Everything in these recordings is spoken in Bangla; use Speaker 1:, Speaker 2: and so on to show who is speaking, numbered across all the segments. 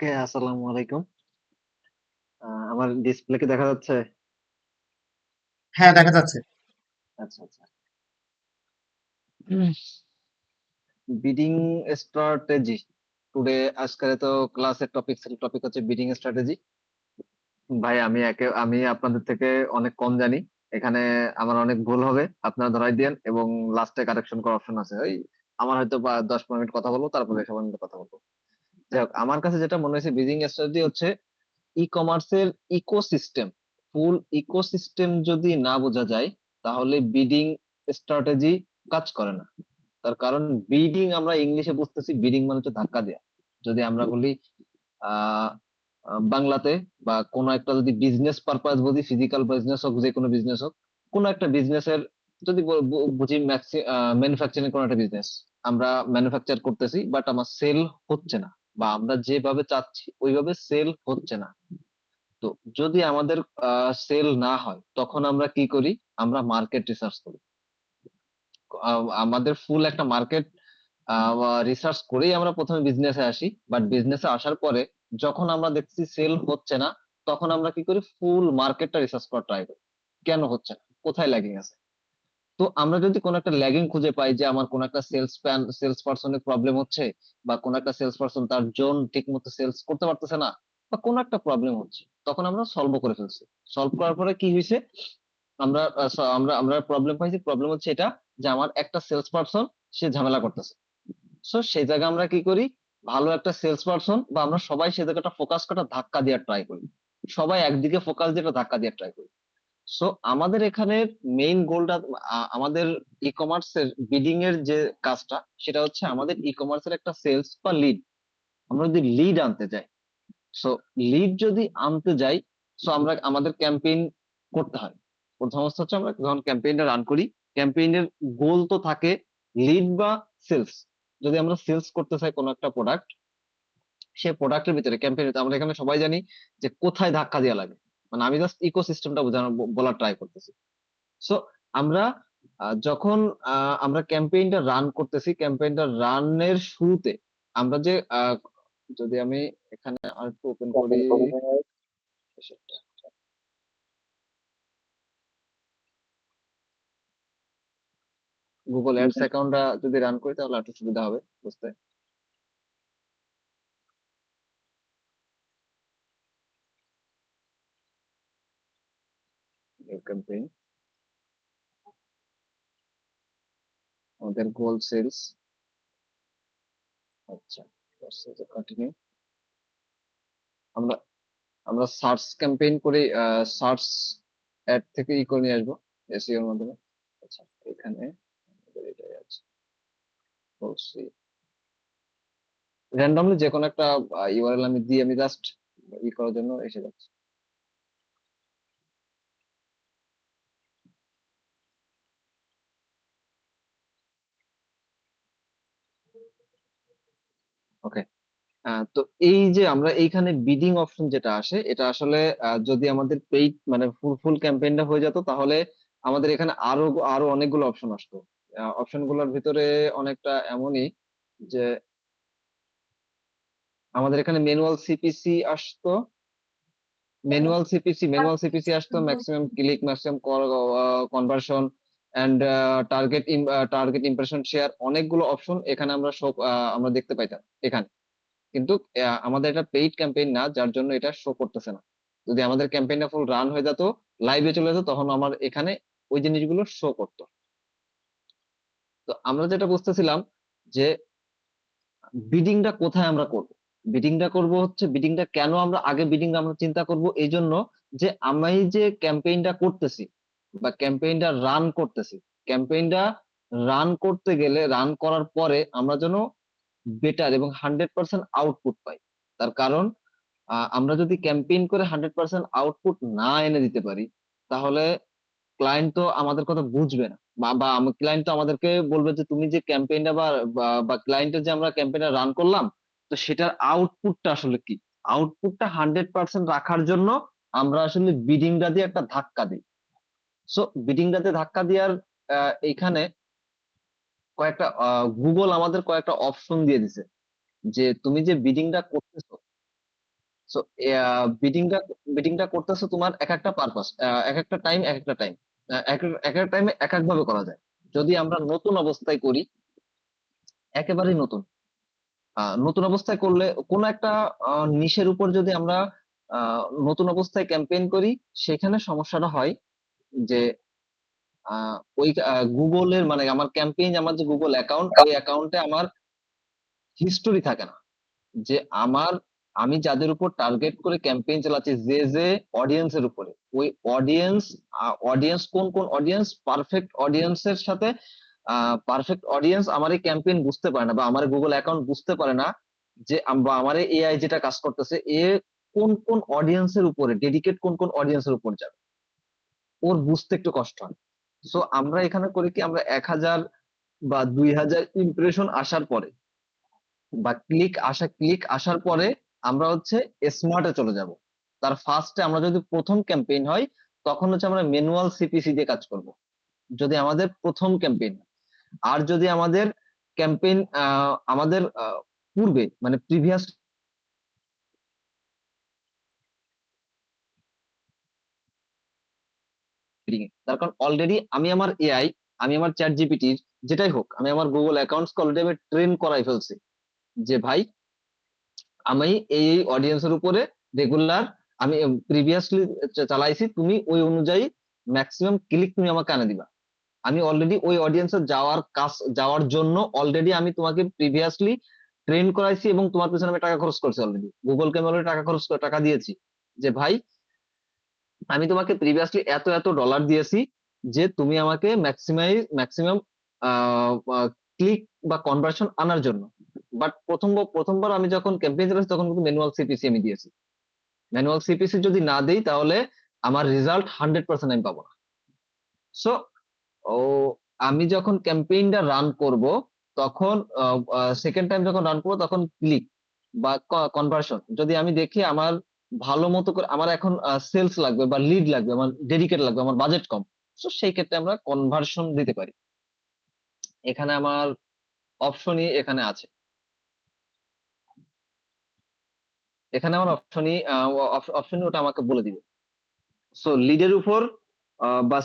Speaker 1: ওকে, আসসালামু আলাইকুম। আমার ডিসপ্লে কি দেখা যাচ্ছে?
Speaker 2: হ্যাঁ, দেখা যাচ্ছে।
Speaker 1: আচ্ছা, আচ্ছা। Bidding strategy. টুডে আজকের তো ক্লাসের টপিক হচ্ছে বিডিং স্ট্র্যাটেজি। ভাই আমি আপনাদের থেকে অনেক কম জানি। এখানে আমার অনেক ভুল হবে, আপনারা ধরাই দিয়েন এবং লাস্টে কারেকশন করার অপশন আছে। ওই আমার হয়তো বা 10-15 মিনিট কথা বলবো, তারপরে সবাই মিলে কথা বলবো। যাই হোক, আমার কাছে যেটা মনে হয়েছে বিডিং স্ট্র্যাটেজি হচ্ছে ই কমার্সের ইকোসিস্টেম। ফুল ইকোসিস্টেম যদি না বোঝা যায়, তাহলে বিডিং স্ট্র্যাটেজি কাজ করে না। তার কারণ বিডিং আমরা ইংলিশে বুঝতেছি, বিডিং মানে হচ্ছে ধাক্কা দেওয়া। যদি আমরা বলি আহ বাংলাতে, বা কোনো একটা যদি বিজনেস পারপাস বুঝি, ফিজিক্যাল বিজনেস হোক, যে কোনো বিজনেস হোক, কোনো একটা বিজনেসের যদি বুঝি, ম্যানুফ্যাকচারিং কোনো একটা বিজনেস, আমরা ম্যানুফ্যাকচার করতেছি বাট আমার সেল হচ্ছে না, বা আমরা যেভাবে চাচ্ছি ওইভাবে সেল হচ্ছে না। তো যদি আমাদের সেল না হয়, তখন আমরা কি করি? আমরা মার্কেট রিসার্চ করি। আমাদের ফুল একটা মার্কেট রিসার্চ করেই আমরা প্রথমে বিজনেসে আসি। বাট বিজনেসে আসার পরে যখন আমরা দেখছি সেল হচ্ছে না, তখন আমরা কি করি? ফুল মার্কেটটা রিসার্চ করা ট্রাই করি, কেন হচ্ছে না, কোথায় ল্যাগিং আছে। তো আমরা যদি কোনো একটা ল্যাগিং খুঁজে পাই যে আমার কোনো একটা সেলস পার্সনের প্রবলেম হচ্ছে, বা কোনো একটা সেলস পার্সন তার জোন ঠিক মতো সেলস করতে পারতেছে না, বা কোনো একটা প্রবলেম হচ্ছে, তখন আমরা সলভ করে ফেলছি। সলভ করার পরে কি হয়েছে? আমরা আমরা আমরা প্রবলেম পাইছি। প্রবলেম হচ্ছে এটা, যে আমার একটা সেলস পার্সন সে ঝামেলা করতেছে। সো সেই জায়গায় আমরা কি করি? ভালো একটা সেলস পার্সন, বা আমরা সবাই সে জায়গাটা ফোকাস করা ধাক্কা দেওয়ার ট্রাই করি। সবাই একদিকে ফোকাস দিয়ে একটা ধাক্কা দেওয়ার ট্রাই করি। সো আমাদের এখানে মেইন গোলটা, আমাদের ই কমার্সের বিডিং এর যে কাজটা, সেটা হচ্ছে আমাদের ই কমার্সের একটা সেলস বা লিড, আমরা যদি লিড আনতে যাই, সো লিড যদি আনতে যাই, সো আমরা আমাদের ক্যাম্পেইন করতে হয়। প্রথম অবস্থা হচ্ছে আমরা যখন ক্যাম্পেইনটা রান করি, ক্যাম্পেইনের গোল তো থাকে লিড বা সেলস। যদি আমরা সেলস করতে চাই কোনো একটা প্রোডাক্ট, সে প্রোডাক্টের ভিতরে ক্যাম্পেইন আমরা এখানে সবাই জানি যে কোথায় ধাক্কা দেওয়া লাগে। মানে আমি জাস্ট ইকোসিস্টেমটা বলার ট্রাই করতেছি। সো আমরা যখন আমরা ক্যাম্পেইনটা রান করতেছি, ক্যাম্পেইনটা রানের শুরুতে আমরা যে যদি আমি এখানে আরেকটু ওপেন করি গুগল অ্যাডস অ্যাকাউন্টটা যদি রান করি, তাহলে একটু সুবিধা হবে বুঝতে। ক্যাম্পেইন, আমাদের গোল সেলস। আচ্ছা, কন্টিনিউ। আমরা আমরা সার্চ ক্যাম্পেইন করে সার্চ অ্যাড থেকে ই করে নিয়ে আসবো এসইও এর মাধ্যমে। আচ্ছা, এখানে আমাদের এটাই আছে, বলছি র্যান্ডমলি যে কোনো একটা ইউআরএল আমি দিয়ে, আমি জাস্ট ই করার জন্য এসে যাচ্ছি। ওকে। তো এই যে আমরা এইখানে বিডিং অপশন যেটা আসে, এটা আসলে যদি আমাদের পেইড মানে ফুল ফুল ক্যাম্পেইনটা হয়ে যেত, তাহলে আমাদের এখানে আরো আরো অনেকগুলো অপশন আসতো। অপশন গুলোর ভিতরে অনেকটা এমনই যে আমাদের এখানে ম্যানুয়াল সিপিসি আসতো, ম্যানুয়াল সিপিসি আসতো, maximum click, maximum conversion, and target impression share, অনেকগুলো অপশন এখানে আমরা দেখতে পাইতাম এখানে। কিন্তু আমাদের এটা পেইড ক্যাম্পেইন না, যার জন্য এটা শো করতেছে না। যদি আমাদের ক্যাম্পেইনটা ফুল রান হয়ে যেত, লাইভে চলে যেত, তখন আমার এখানে ওই জিনিসগুলো শো করতো। তো আমরা যেটা বুঝতেছিলাম যে বিডিংটা কোথায় আমরা করব। বিডিংটা করব হচ্ছে, বিডিংটা কেন আমরা আগে বিডিং আমরা চিন্তা করব এই জন্য, যে আমি যে ক্যাম্পেইনটা করতেছি বা ক্যাম্পেইনটা রান করতেছি, ক্যাম্পেইনটা রান করতে গেলে, রান করার পরে আমরা যেন বেটার এবং 100% আউটপুট পাই। তার কারণ আমরা যদি ক্যাম্পেইন করে 100% আউটপুট না এনে দিতে পারি, তাহলে ক্লায়েন্ট তো আমাদের কথা বুঝবে না, বা ক্লায়েন্ট তো আমাদেরকে বলবে যে তুমি যে ক্যাম্পেইনটা বা ক্লায়েন্টের যে আমরা ক্যাম্পেইনটা রান করলাম, তো সেটার আউটপুটটা আসলে কি। আউটপুটটা 100% রাখার জন্য আমরা আসলে বিডিংটা দিয়ে একটা ধাক্কা দিই। সো বিডিংটাতে ধাক্কা দেওয়ার এইখানে কয়েকটা গুগল আমাদের কয়েকটা অপশন দিয়ে দিছে, যে তুমি যে বিডিংটা করতেছো, সো বিডিংটা করতেছে তোমার এক একটা পারপাস, এক একটা টাইম এক একটা টাইম, এক এক একটা টাইমে এক এক ভাবে করা যায়। যদি আমরা নতুন অবস্থায় করি, একেবারেই নতুন, নতুন অবস্থায় করলে কোন একটা নিশের উপর যদি আমরা নতুন অবস্থায় ক্যাম্পেইন করি, সেখানে সমস্যাটা হয় যে ওই গুগলের মানে আমার ক্যাম্পেইন, আমার যে গুগল অ্যাকাউন্ট, ওই অ্যাকাউন্টে আমার হিস্টোরি থাকে না, যে আমার আমি যাদের উপর টার্গেট করে ক্যাম্পেইন চালাচ্ছি, যে যে অডিয়েন্সের উপরে, ওই অডিয়েন্স অডিয়েন্স কোন কোন অডিয়েন্স, পারফেক্ট অডিয়েন্সের সাথে পারফেক্ট অডিয়েন্স আমার এই ক্যাম্পেইন বুঝতে পারে না, বা আমার গুগল অ্যাকাউন্ট বুঝতে পারে না যে বা আমার এআই যেটা কাজ করতেছে এ কোন কোন অডিয়েন্সের উপরে ডেডিকেট, কোন কোন অডিয়েন্সের উপর যাবে, ওর বুঝতে একটু কষ্ট হয়। সো আমরা এখানে করি কি, আমরা 1000 বা 2000 ইমপ্রেশন আসার পরে বা ক্লিক আসার পরে আমরা হচ্ছে স্মার্টে চলে যাব। তার ফার্স্টে আমরা যদি প্রথম ক্যাম্পেইন হয়, তখন হচ্ছে আমরা ম্যানুয়াল সিপিসি দিয়ে কাজ করব, যদি আমাদের প্রথম ক্যাম্পেইন। আর যদি আমাদের ক্যাম্পেইন আমাদের পূর্বে মানে প্রিভিয়াস, তার কারণ অলরেডি আমি আমার এআই, আমি আমার চ্যাট জিপিটির যেটাই হোক, আমি আমার গুগল অ্যাকাউন্টস অলরেডি আমি ট্রেন করাই ফেলছি যে ভাই আমি এই অডিয়েন্সের উপরে রেগুলার আমি প্রিভিয়াসলি চালাইছি, তুমি ওই অনুযায়ী ম্যাক্সিমাম ক্লিক তুমি আমাকে আনে দিবা। আমি অলরেডি ওই অডিয়েন্সে যাওয়ার জন্য অলরেডি আমি তোমাকে প্রিভিয়াসলি ট্রেন করাইছি, এবং তোমার পেছনে আমি টাকা খরচ করছি, অলরেডি গুগলকে আমি অলরেডি টাকা দিয়েছি যে ভাই আমি তোমাকে প্রিভিয়াসলি এত এত ডলার দিয়েছি যে তুমি আমাকে ম্যাক্সিমাম ক্লিক বা কনভার্সন আনার জন্য। বাট প্রথমবার আমি যখন ক্যাম্পেইন চালাচ্ছি, তখন কিন্তু ম্যানুয়াল সিপিসি আমি দিয়েছি। ম্যানুয়াল সিপিসি যদি না দেই, তাহলে আমার রেজাল্ট 100% আমি পাবো না। সো ও আমি যখন ক্যাম্পেইনটা রান করব, তখন সেকেন্ড টাইম যখন রান করবো, তখন ক্লিক বা কনভার্সন যদি আমি দেখি আমার ভালো মতো করে, আমার এখন সেলস লাগবে বা লিড লাগবে, আমার ডেডিকেট লাগবে, আমার বাজেট কম, তো সেই ক্ষেত্রে আমরা কনভার্সন দিতে পারি। এখানে আমার অপশনই এখানে আছে, এখানে আমার অপশনই ওটা আমাকে বলে দিবে। সো লিডের উপর বা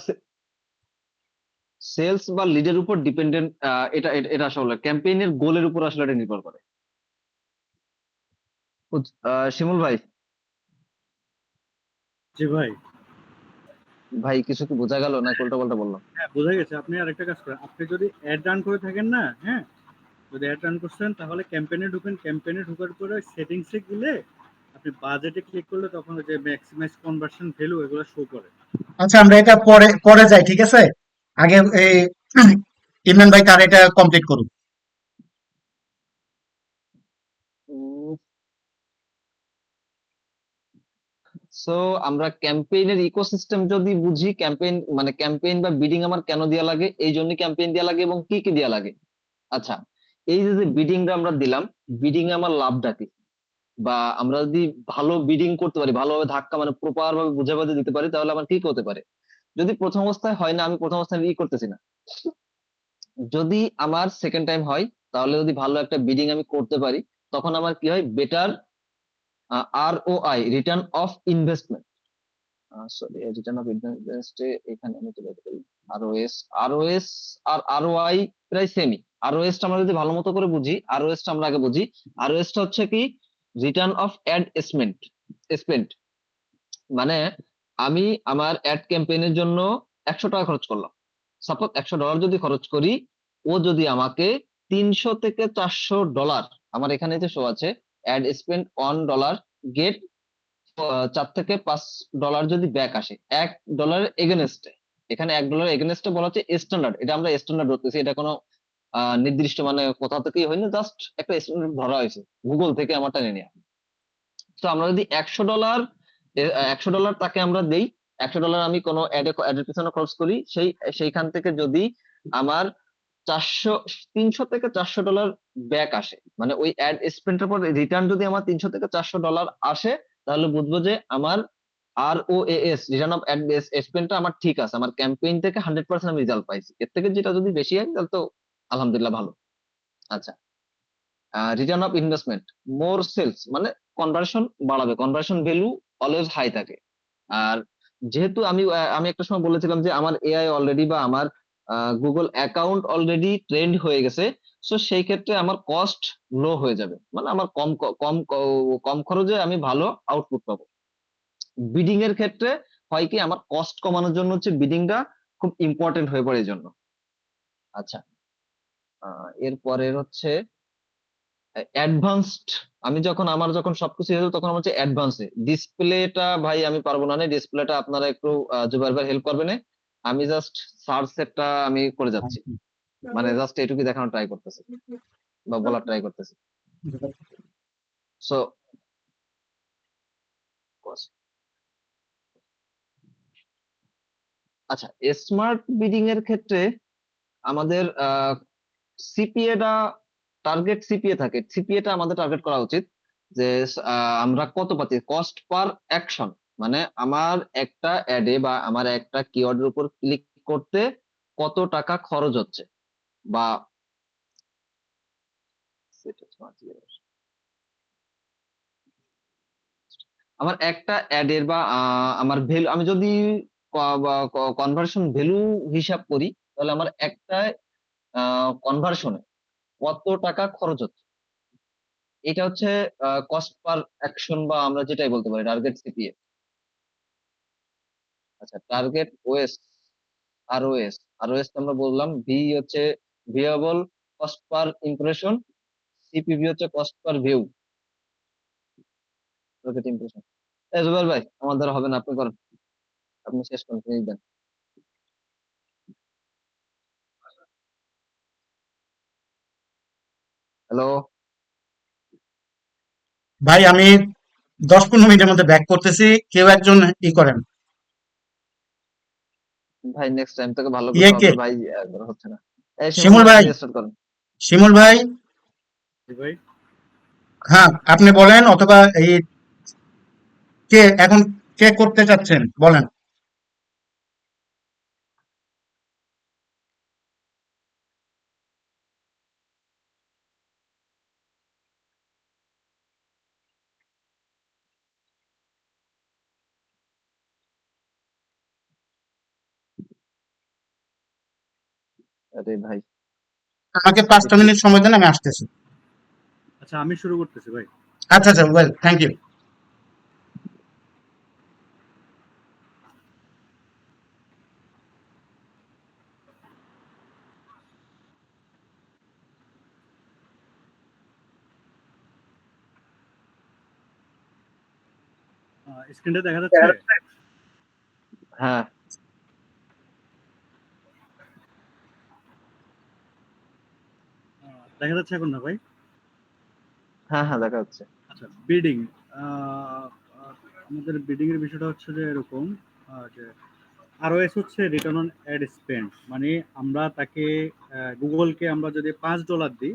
Speaker 1: সেলস বা লিডের উপর ডিপেন্ডেন্ট, এটা আসলে ক্যাম্পেইনের গোলের উপর আসলে এটা নির্ভর করে। শিমুল ভাই,
Speaker 3: জি ভাই।
Speaker 1: ভাই কিছু কি বোঝা গেল না উল্টা পাল্টা বললাম?
Speaker 3: হ্যাঁ, বোঝা গেছে। আপনি আরেকটা কাজ করেন, আপনি যদি অ্যাড রান করে থাকেন না, হ্যাঁ, যদি অ্যাড রান করছেন তাহলে ক্যাম্পেইনে ঢুকেন, ক্যাম্পেইনে ঢোকার পরে সেটিংসে গেলে আপনি বাজেটে ক্লিক করলে তখন ওই যে ম্যাক্সিমাইজ কনভার্সন ভ্যালু এগুলো শো করে।
Speaker 2: আচ্ছা, আমরা এটা পরে পরে যাই, ঠিক আছে? আগে এই ইমরান ভাই তার এটা কমপ্লিট করুন।
Speaker 1: সো আমরা ক্যাম্পেইনের ইকোসিস্টেম যদি বুঝি, ক্যাম্পেইন মানে ক্যাম্পেইন বা বিডিং আমার কেন দেওয়া লাগে, এই জন্য ক্যাম্পেইন দেওয়া লাগে এবং কি কি দেওয়া লাগে। আচ্ছা, এই যে যে বিডিংটা আমরা দিলাম, বিডিং এ আমার লাভটা কি, বা আমরা যদি ভালো বিডিং করতে পারি, ভালোভাবে ধাক্কা মানে প্রপার ভাবে বুঝে বুঝে দিতে পারি, তাহলে আমার কি হতে পারে। যদি প্রথম অবস্থায় হয় না, আমি প্রথম অবস্থায় করতেছি না, যদি আমার সেকেন্ড টাইম হয়, তাহলে যদি ভালো একটা বিডিং আমি করতে পারি, তখন আমার কি হয়, better ROI, return of investment, sorry return of invest, এখানে আমি চলে যেতে পারি আরওএস। আরওএস আর আরওআই প্রায় সেমই। আরওএস টা আমরা যদি ভালো মতো করে বুঝি, আরওএস টা আমরা আগে বুঝি। আরওএস টা হচ্ছে কি, রিটার্ন অফ অ্যাড স্পেন্ড, মানে আমি আমার অ্যাড ক্যাম্পেইনের জন্য 100 টাকা খরচ করলাম, সাপোজ $100 যদি খরচ করি, ও যদি আমাকে 300 থেকে 400 ডলার, আমার এখানে যে শো আছে অ্যাড স্পেন্ড $1 গেট 4 থেকে 5 ডলার যদি ব্যাক আসে $1 এগেনস্টে, এখানে $1 এগেনস্টে বলা হচ্ছে স্ট্যান্ডার্ড, এটা আমরা স্ট্যান্ডার্ড ধরতেছি, এটা কোনো নির্দিষ্ট মানে কোথা থেকেই হয়নি, জাস্ট একটা স্ট্যান্ডার্ড ধরা হয়েছে গুগল থেকে আমার টেনে নেওয়া। তো আমরা যদি $100 তাকে আমরা দেই, $100 আমি কোনো অ্যাডের পিছনে খরচ করি, সেইখান থেকে যদি আমার 300 থেকে 400 ডলার ব্যাক আসে, মানে ওই অ্যাড স্পেন্ডের পর রিটার্ন যদি আমার 300 থেকে 400 ডলার আসে, তাহলে বুঝবো যে আমার ROAS, রিটার্ন অফ অ্যাড স্পেন্ডটা আমার ঠিক আছে, আমার ক্যাম্পেইন থেকে 100% আমি রেজাল্ট পাইছি। এর থেকে যেটা যদি বেশি হয়, তাহলে তো আলহামদুলিল্লাহ ভালো। আচ্ছা, return of investment, more sales, মানে কনভার্সন বাড়াবে, কনভার্সন ভ্যালু অলওয়েজ হাই থাকে। আর যেহেতু আমি একটা সময় বলেছিলাম যে আমার এআই অলরেডি বা আমার গুগল অ্যাকাউন্ট অলরেডি ট্রেন্ড হয়ে গেছে, সো সেই ক্ষেত্রে আমার কস্ট লো হয়ে যাবে, মানে আমার কম খরচে আমি ভালো আউটপুট পাবো। বিডিং এর ক্ষেত্রে হয় কি, আমার কস্ট কমানোর জন্য হচ্ছে বিডিংটা খুব ইম্পর্টেন্ট হয়ে পড়ে এই জন্য। আচ্ছা, এরপরের হচ্ছে অ্যাডভান্সড। আমার যখন সবকিছু হয়ে যাবে তখন আমার হচ্ছে অ্যাডভান্সে ডিসপ্লেটা, ভাই আমি পারবো না, ডিসপ্লেটা আপনারা একটু জুবাইর ভাই হেল্প করবেন। আমি জাস্ট সার্চ সেটটা আমি করে যাচ্ছি, মানে জাস্ট এটুকু দেখানোর ট্রাই করতেছি বা বলার ট্রাই করতেছি। সো আচ্ছা, স্মার্ট বিডিং এর ক্ষেত্রে আমাদের সিপিএটা, টার্গেট সিপিএ থাকে, সিপিএটা আমাদের টার্গেট করা উচিত যে আমরা কত পাচ্ছি কস্ট পার অ্যাকশন, মানে আমার একটা অ্যাডে বা আমার একটা কিওয়ার্ডের উপর ক্লিক করতে কত টাকা খরচ হচ্ছে, বা আমার একটা অ্যাডের বা আমার ভ্যালু, আমি যদি কনভার্সন ভ্যালু হিসাব করি, তাহলে আমার একটা কনভার্সনে কত টাকা খরচ হচ্ছে, এটা হচ্ছে কস্ট পার অ্যাকশন, বা আমরা যেটাই বলতে পারি টার্গেট সিপিএ। আচ্ছা, টার্গেট ওএস, আরওএস, আরওএস আমরা বললাম, ভি হচ্ছে viewable cost per impression, CPV হচ্ছে cost per view, target impression. Zubair ভাই আমার দ্বারা হবে না, আপনি করেন, আপনি শেষ করেন, ফিনিশ দেন। হ্যালো
Speaker 2: ভাই আমি 10-15 মিনিটের মধ্যে ব্যাক করতেছি, কেউ একজন করেন।
Speaker 1: ভাই, নেক্সট টাইম থেকে ভালো করতে
Speaker 2: কে?
Speaker 1: হবে ভাই, একবার হচ্ছে না। এই শিমুল
Speaker 2: শিমুল
Speaker 1: ভাই,
Speaker 2: ভাই,
Speaker 1: আপনি স্টার্ট করেন।
Speaker 2: শিমুল ভাই।
Speaker 3: জি ভাই।
Speaker 2: হ্যাঁ, আপনি বলেন, অথবা কে এখন কে করতে চাচ্ছেন বলেন।
Speaker 1: আরে ভাই,
Speaker 2: আমাকে 5টা মিনিট সময় দেন, আমি আসতেছি।
Speaker 3: আচ্ছা, আমি শুরু করতেছি ভাই।
Speaker 2: আচ্ছা আচ্ছা, ওয়েল, থ্যাংক ইউ।
Speaker 3: স্ক্রিনটা দেখা যাচ্ছে?
Speaker 1: হ্যাঁ
Speaker 3: দেখা যাচ্ছে এখন না ভাই?
Speaker 1: হ্যাঁ হ্যাঁ, দেখা যাচ্ছে।
Speaker 3: আচ্ছা, বিডিং। আমাদের বিডিং এর বিষয়টা হচ্ছে যে এরকম, যে আরওএস হচ্ছে রিটার্ন অন অ্যাড স্পেন্ড, মানে আমরা তাকে, গুগলকে আমরা যদি $5 দিই,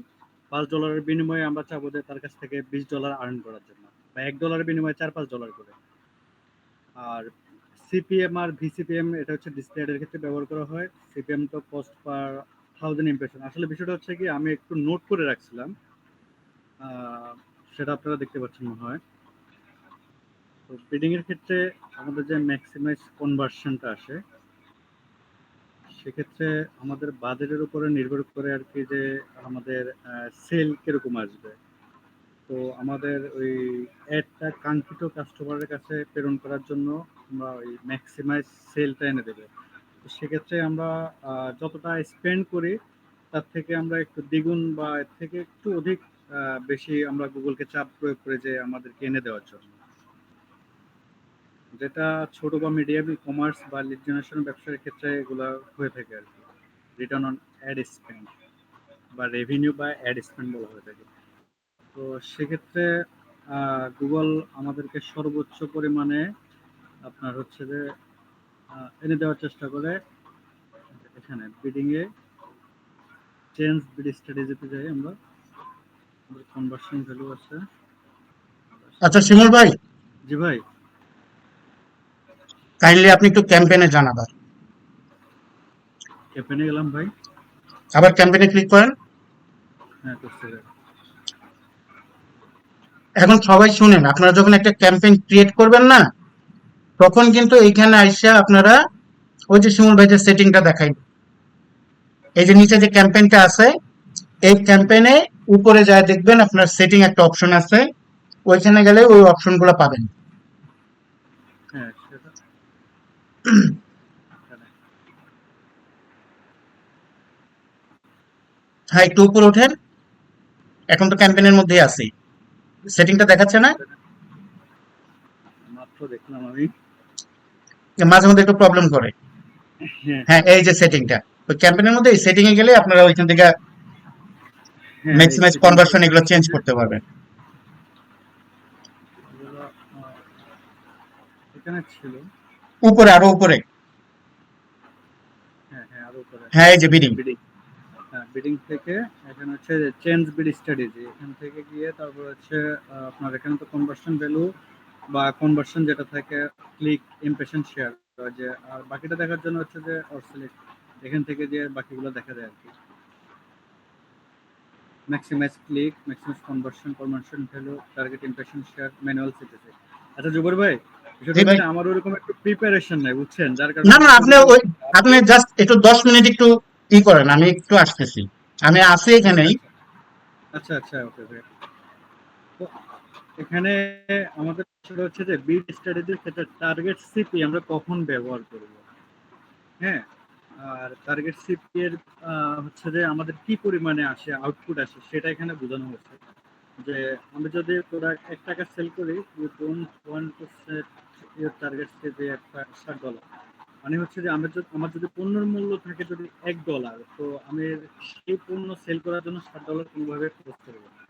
Speaker 3: $5 বিনিময়ে আমরা চাবো যে তার কাছ থেকে $20 আর্ন করার জন্য, বা $1 বিনিময়ে $4-5 করে। আর সিপিএম আর ভিসিপিএম এটা হচ্ছে ডিসপ্লে অ্যাডের ক্ষেত্রে ব্যবহার করা হয়। সিপিএম তো কস্ট পার 1000 ইমপ্রেশন। আসলে বিষয়টা হচ্ছে কি, আমি একটু নোট করে রাখছিলাম, সেটা আপনারা দেখতে পাচ্ছেন মনে হয়। তো বিডিং এর ক্ষেত্রে আমাদের যে ম্যাক্সিমাইজ কনভার্সনটা আসে, সেক্ষেত্রে আমাদের বাজেটের উপরে নির্ভর করে আর কি, যে আমাদের সেল কিরকম আসবে। তো আমাদের ওই অ্যাডটা কাঙ্ক্ষিত কাস্টমারের কাছে প্রেরণ করার জন্য আমরা ওই ম্যাক্সিমাইজ সেলটা এনে দেবো। তো সেক্ষেত্রে আমরা যতটা স্পেন্ড করি তার থেকে আমরা একটু দ্বিগুণ বা এর থেকে একটু অধিক বেশি আমরা গুগলকে চাপ প্রয়োগ করে যে আমাদেরকে এনে দেওয়ার জন্য, যেটা ছোট বা মিডিয়াম ই কমার্স বা লিড জেনারেশন ব্যবসার ক্ষেত্রে এগুলো হয়ে থাকে আর কি। রিটার্ন অন অ্যাড স্পেন্ড বা রেভিনিউ বা অ্যাড স্পেন্ড বলা হয়ে থাকে। তো সেক্ষেত্রে গুগল আমাদেরকে সর্বোচ্চ পরিমাণে আপনার হচ্ছে যে এনে দেওয়ার চেষ্টা করে। এখানে বিডিং এ চেঞ্জ বিড স্ট্র্যাটেজিতে যাই আমরা, আমাদের কনভার্সন ভ্যালু আছে।
Speaker 2: আচ্ছা শিমুল ভাই,
Speaker 3: জি ভাই।
Speaker 2: কাইন্ডলি আপনি একটু ক্যাম্পেইনে যান,
Speaker 3: ক্যাম্পেইনে গেলাম ভাই।
Speaker 2: আবার ক্যাম্পেইনে ক্লিক করেন।
Speaker 3: হ্যাঁ, করছি ভাই।
Speaker 2: এখন সবাই শুনেন, আপনারা যখন একটা ক্যাম্পেইন ক্রিয়েট করবেন না, তখন কিন্তু এইখানে আইসা আপনারা ওই যে শিমুল ভাই যে সেটিংটা দেখাই, এই যে নিচে যে ক্যাম্পেইনটা আছে, এই ক্যাম্পেইনে উপরে যায় দেখবেন আপনার সেটিং একটা অপশন আছে, ওইখানে গেলে ওই অপশন গুলো পাবেন।
Speaker 3: হ্যাঁ সেটা এখানে।
Speaker 2: হ্যাঁ, একটু উপরে ওঠেন, এখন তো ক্যাম্পেইনের মধ্যেই আছি, সেটিংটা দেখাচ্ছে না?
Speaker 3: মাত্র দেখলাম আমি।
Speaker 2: মাঝে মধ্যে একটু প্রবলেম করে।
Speaker 3: হ্যাঁ
Speaker 2: হ্যাঁ, এই যে সেটিংটা, ওই ক্যাম্পেইনের মধ্যে এই সেটিং এ গেলে আপনারা ওইখান থেকে
Speaker 3: হ্যাঁ, এই
Speaker 2: ম্যাক্সিমাইজ
Speaker 3: সেটিং
Speaker 2: কনভার্সন এগুলো চেঞ্জ করতে পারবেন।
Speaker 3: গুলো এখানে ছিল।
Speaker 2: উপরে, আরো উপরে।
Speaker 3: হ্যাঁ হ্যাঁ, আরো উপরে।
Speaker 2: হ্যাঁ, এই যে বিডিং।
Speaker 3: বিডিং। হ্যাঁ, বিডিং থেকে এখানে হচ্ছে চেঞ্জ বিড স্ট্র্যাটেজি, এখান থেকে গিয়ে তারপর হচ্ছে আপনার এখানে তো কনভার্সন ভ্যালু বা কনভার্সন যেটা থাকে, ক্লিক, ইমপ্রেশন, শেয়ার, যে আর বাকিটা দেখার জন্য হচ্ছে যে অর সিলেক্ট, এখান থেকে যে বাকিগুলো দেখা যায় আর কি। Maximize click, maximize conversion, conversion value, target, impression, share, manual CTC. আচ্ছা জুবার ভাই, বিষয়টা
Speaker 2: জি ভাই।
Speaker 3: হচ্ছে আমার ওরকম একটু প্রিপারেশন নাই বুঝছেন, যার
Speaker 2: না
Speaker 3: কারণে
Speaker 2: না,
Speaker 3: বুঝতে
Speaker 2: আপনি
Speaker 3: পারতেছি
Speaker 2: ওই,
Speaker 3: না।
Speaker 2: আপনি জাস্ট একটু 10 মিনিট একটু করেন, আমি একটু আসতেছি, আমি আছি
Speaker 3: আচ্ছা
Speaker 2: এখানেই।
Speaker 3: আচ্ছা আচ্ছা আচ্ছা, ওকে ওকে। তো এখানে আমাদের বিষয়টা হচ্ছে যে বিড স্ট্র্যাটেজির ক্ষেত্রে টার্গেট সিপি আমরা কখন ব্যবহার করব, হ্যাঁ, আর টার্গেট সিপি এর হচ্ছে যে আমাদের কি পরিমাণে আসে, আউটপুট আসে, সেটা এখানে বোঝানো হচ্ছে। যে আমি যদি প্রোডাক্ট 1 টাকা সেল করি, you don't want to set your target CP at $60, মানে হচ্ছে যে আমার যদি পণ্যের মূল্য থাকে যদি $1, তো আমি সেই পণ্য সেল করার জন্য $60 কোনোভাবে খরচ করবো না।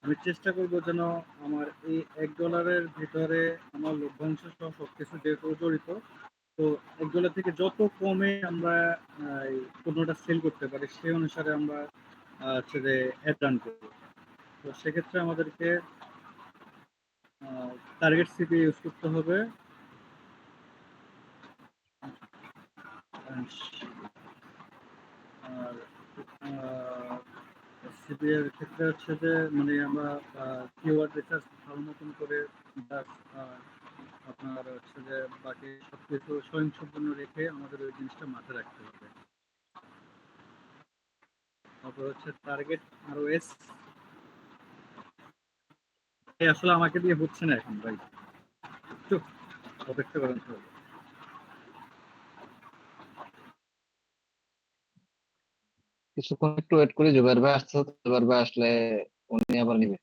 Speaker 3: আমি চেষ্টা করব যেন আমার এই $1 ভিতরে আমার লভ্যাংশ সহ সবকিছু যেহেতু জড়িত, তো $1 থেকে যত কমে আমরা এই পণ্যটা সেল করতে পারি সেই অনুসারে আমরা হচ্ছে যে অ্যাড রান করব। তো সেক্ষেত্রে আমাদেরকে টার্গেট সিপি ইউজ করতে হবে। আর সিপি এর ক্ষেত্রে হচ্ছে যে মানে আমরা কিওয়ার্ড রিসার্চ ভালো মতন করে plus, আপনার হচ্ছে যে বাকি সবকিছু স্বয়ংসম্পূর্ণ রেখে আমাদের ওই জিনিসটা মাথায় রাখতে হবে। তারপর হচ্ছে টার্গেট ROS, আসলে আমাকে দিয়ে হচ্ছে না এখন ভাই, একটু অপেক্ষা করেন তো।
Speaker 1: কিছুক্ষণ একটু ওয়েট করি, জুবাইর ভাই আসছে, জুবাইর ভাই আসলে উনি আবার নিবে।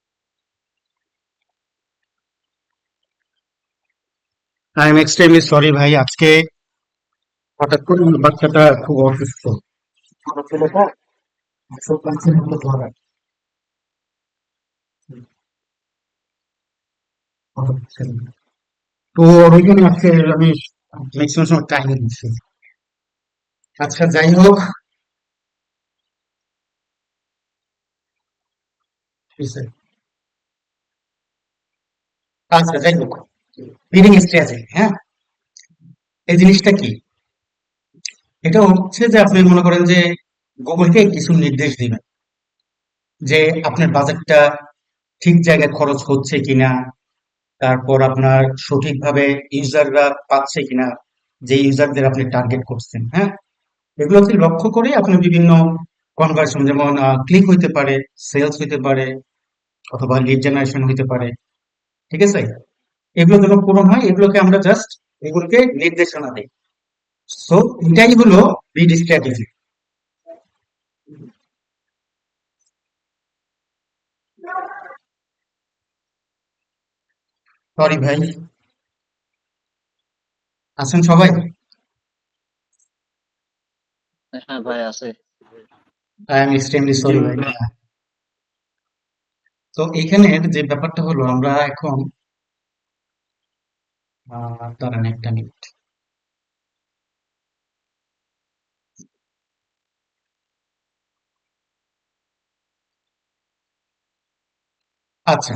Speaker 2: আই এম এক্সট্রিমলি সরি ভাই, আজকে হঠাৎ করে আমার বাচ্চাটা খুব অসুস্থ, ছোট ছেলেটা, 105 মতো ধরা। তো ওর ওইখানে আজকে আমি ম্যাক্সিমাম সময় টাইমে দিচ্ছি। আচ্ছা, যাই হোক, ঠিক আছে। আচ্ছা, যাই হোক, বিডিং স্ট্র্যাটেজি, হ্যাঁ, এই জিনিসটা কি? এটা হচ্ছে যে আপনি মনে করেন যে গুগলকে কিছু নির্দেশ দিবেন যে আপনার বাজেটটা ঠিক জায়গায় খরচ হচ্ছে কিনা, তারপর আপনার সঠিকভাবে ইউজাররা পাচ্ছে কিনা, যে ইউজারদের আপনি টার্গেট করছেন, হ্যাঁ, এগুলোকে লক্ষ্য করে আপনি বিভিন্ন কনভার্সন, যেমন ক্লিক হইতে পারে, সেলস হইতে পারে, অথবা লিড জেনারেশন হইতে পারে, ঠিক আছে? এগুলো যখন পূরণ হয়, এগুলোকে আমরা জাস্ট এগুলোকে নির্দেশনা দিই। সো এটাই হলো বিড স্ট্র্যাটেজি। সরি ভাই, আছেন সবাই?
Speaker 1: হ্যাঁ ভাই আছে।
Speaker 2: I am extremely
Speaker 1: G
Speaker 2: sorry ভাই।
Speaker 1: ভাই।
Speaker 2: তো এখানের যে ব্যাপারটা হলো, আমরা এখন দাঁড়ান একটা মিনিট। আচ্ছা,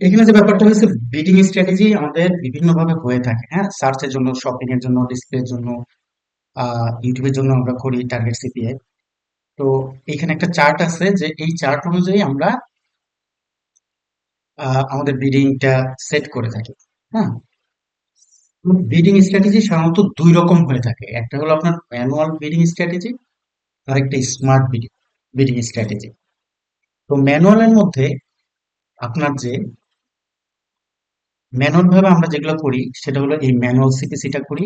Speaker 2: এখানে যে ব্যাপারটা হচ্ছে, বিডিং স্ট্র্যাটেজি আমাদের বিভিন্ন ভাবে হয়ে থাকে, হ্যাঁ, সার্চের জন্য, শপিং এর জন্য, ডিসপ্লের জন্য, ইউটিউবের জন্য আমরা করি টার্গেট সিপিএ। তো এখানে একটা চার্ট আছে, যে এই চার্ট অনুযায়ী আমরা আমাদের বিডিংটা সেট করে থাকি। হ্যাঁ, বিডিং স্ট্র্যাটেজি সাধারণত দুই রকম হয়ে থাকে। একটা হলো আপনার ম্যানুয়াল বিডিং স্ট্র্যাটেজি, আর একটা স্মার্ট বিডিং বিডিং স্ট্র্যাটেজি। তো ম্যানুয়ালের মধ্যে আপনার যে ম্যানুয়াল ভাবে আমরা যেগুলো করি সেটা হলো এই ম্যানুয়াল সিপিসিটা করি,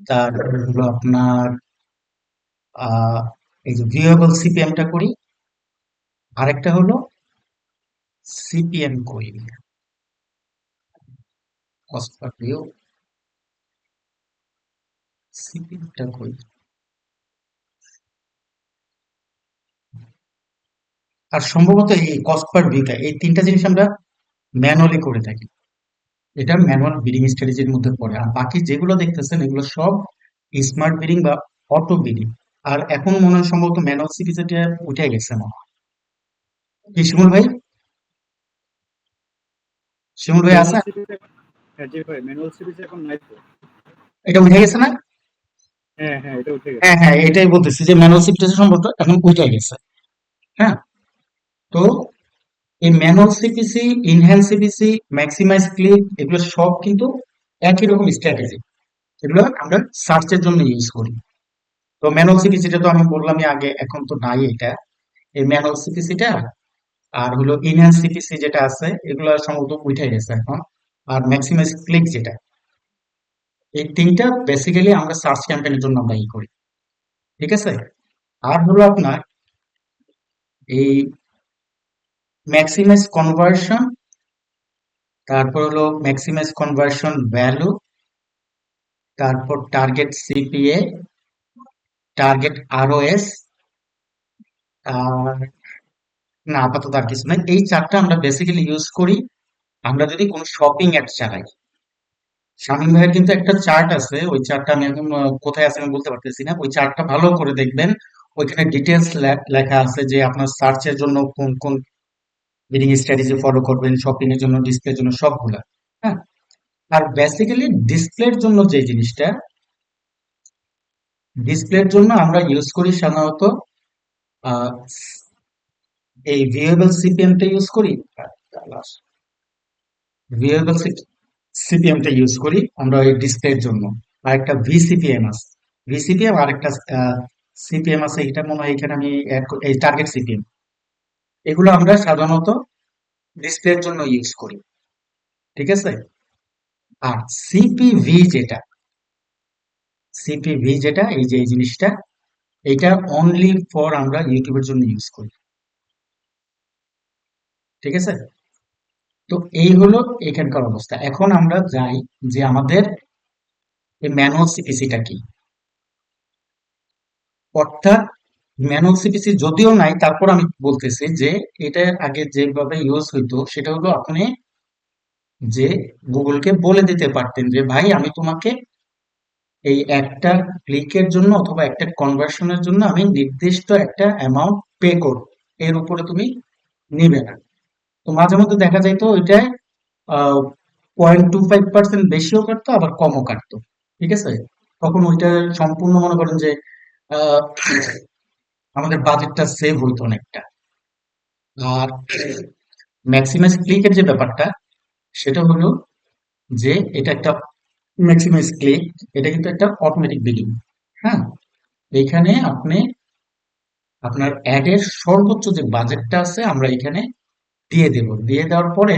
Speaker 2: তারপর হলো আপনার আহ এই যে ভিউয়েবল সিপিএমটা করি, আরেকটা হলো সিপিএম করি, কস্ট পার ভিউ সিপিএমটা করি। আর সম্ভবত এই কস্ট পার ভিউটা, এই তিনটা জিনিস আমরা ম্যানুয়ালি করে থাকি। এটা ম্যানুয়াল বিডিং স্ট্র্যাটেজির মধ্যে পড়ে। আর বাকি যেগুলো দেখতেছেন এগুলো সব স্মার্ট বিডিং বা অটো বিডিং। আর এখন মনে হয় সম্ভবত ম্যানুয়াল সিপিসিটা উঠে গেছে মনে হয়। কি শিমুল ভাই? শিমুল ভাই
Speaker 3: ম্যানুয়াল
Speaker 2: আছে?
Speaker 3: সিরিজ, হ্যাঁ জি ভাই, ম্যানুয়াল সিরিজ এখন নাই তো।
Speaker 2: এটা উঠে গেছে না?
Speaker 3: হ্যাঁ হ্যাঁ, এটা উঠে গেছে।
Speaker 2: হ্যাঁ হ্যাঁ, এটাই বলতেছি যে ম্যানুয়াল সিপিসি সম্ভবত এখন উঠে গেছে। হ্যাঁ, তো এই manual CPC, enhance CPC, maximize click, এগুলো সব কিন্তু একই রকম স্ট্র্যাটেজি। এগুলো আমরা সার্চের জন্য ইউজ করি। তো ম্যানুয়াল সিপিসিটা তো আমি বললামই আগে, এখন তো নাই এটা। এই ম্যানুয়াল সিপিসিটা আর হলো ইনহ্যান্স সিপিসি যেটা আছে এগুলো সম্ভবত উঠে গেছে এখন। আর ম্যাক্সিমাইজ ক্লিক যেটা, এই তিনটা বেসিক্যালি আমরা সার্চ ক্যাম্পেইনের জন্য আমরা করি। ঠিক আছে? আর হলো আপনার এই ম্যাক্সিমাইজ কনভার্সন, তারপর হলো ম্যাক্সিমাইজ কনভার্সন ভ্যালু, তারপর টার্গেট সিপিএ, টার্গেট আরওএস, আর না আপাতত আর কিছু নাই। এই চারটা আমরা বেসিক্যালি ইউজ করি আমরা যদি কোনো শপিং অ্যাড চালাই। শামীম ভাইয়ের কিন্তু একটা চার্ট আছে, ওই চার্টটা আমি এখন কোথায় আছে আমি বলতে পারতেছি না। ওই চার্টটা ভালো করে দেখবেন, ওইখানে ডিটেলস লেখা আছে যে আপনার সার্চের জন্য কোন কোন বিডিং স্ট্র্যাটেজি ফলো করবেন, শপিং এর জন্য, ডিসপ্লের জন্য, সবগুলা। হ্যাঁ, আর বেসিক্যালি ডিসপ্লের জন্য যে জিনিসটা, ডিসপ্লের জন্য আমরা ইউজ করি সাধারণত আহ, এই ভিউয়েবল সিপিএমটা ইউজ করি। ভিউয়েবল সিপিএমটা ইউজ করি আমরা এই ডিসপ্লের জন্য। আর একটা ভিসিপিএম আছে, ভিসিপিএম আর একটা সিপিএম আছে, এটা মনে হয় এখানে আমি এই টার্গেট সিপিএম। এগুলো আমরা সাধারণত ডিসপ্লের জন্য ইউজ করি। ঠিক আছে? আর সিপিভি যেটা, সিপিভি যেটা এই যে এই জিনিসটা, এটা অনলি ফর আমরা ইউটিউবের জন্য ইউজ করি। ঠিক আছে? তো এই হলো এখানকার অবস্থা। এখন আমরা যাই যে আমাদের এই ম্যানুয়াল সিপিসিটা কি। অর্থাৎ ম্যানুয়াল সিপিসি যদিও নাই, তারপর আমি বলতেছি যে এটা আগে যেভাবে ইউজ হইতো সেটা হলো আপনি যে গুগলকে বলে দিতে পারতেন যে ভাই আমি তোমাকে এই একটা ক্লিকের জন্য অথবা একটা কনভার্সনের জন্য আমি নির্দিষ্ট একটা অ্যামাউন্ট পে করব, এর উপরে তুমি নিবে না। তো মাঝে মধ্যে দেখা যাইতো ওইটায় 0.25% বেশিও কাটতো আবার কমও কাটতো। ঠিক আছে? তখন ওইটা সম্পূর্ণ মনে করেন যে আহ, আমাদের বাজেটটা সেভ হইতো অনেকটা। আর ম্যাক্সিমাইজ ক্লিকের যে ব্যাপারটা সেটা হলো যে এটা একটা ম্যাক্সিমাইজ ক্লিক, এটা কিন্তু একটা অটোমেটিক বিলিং। হ্যাঁ, এইখানে আপনি আপনার অ্যাড এর সর্বোচ্চ যে বাজেটটা আছে আমরা এখানে দিয়ে দেব। দিয়ে দেওয়ার পরে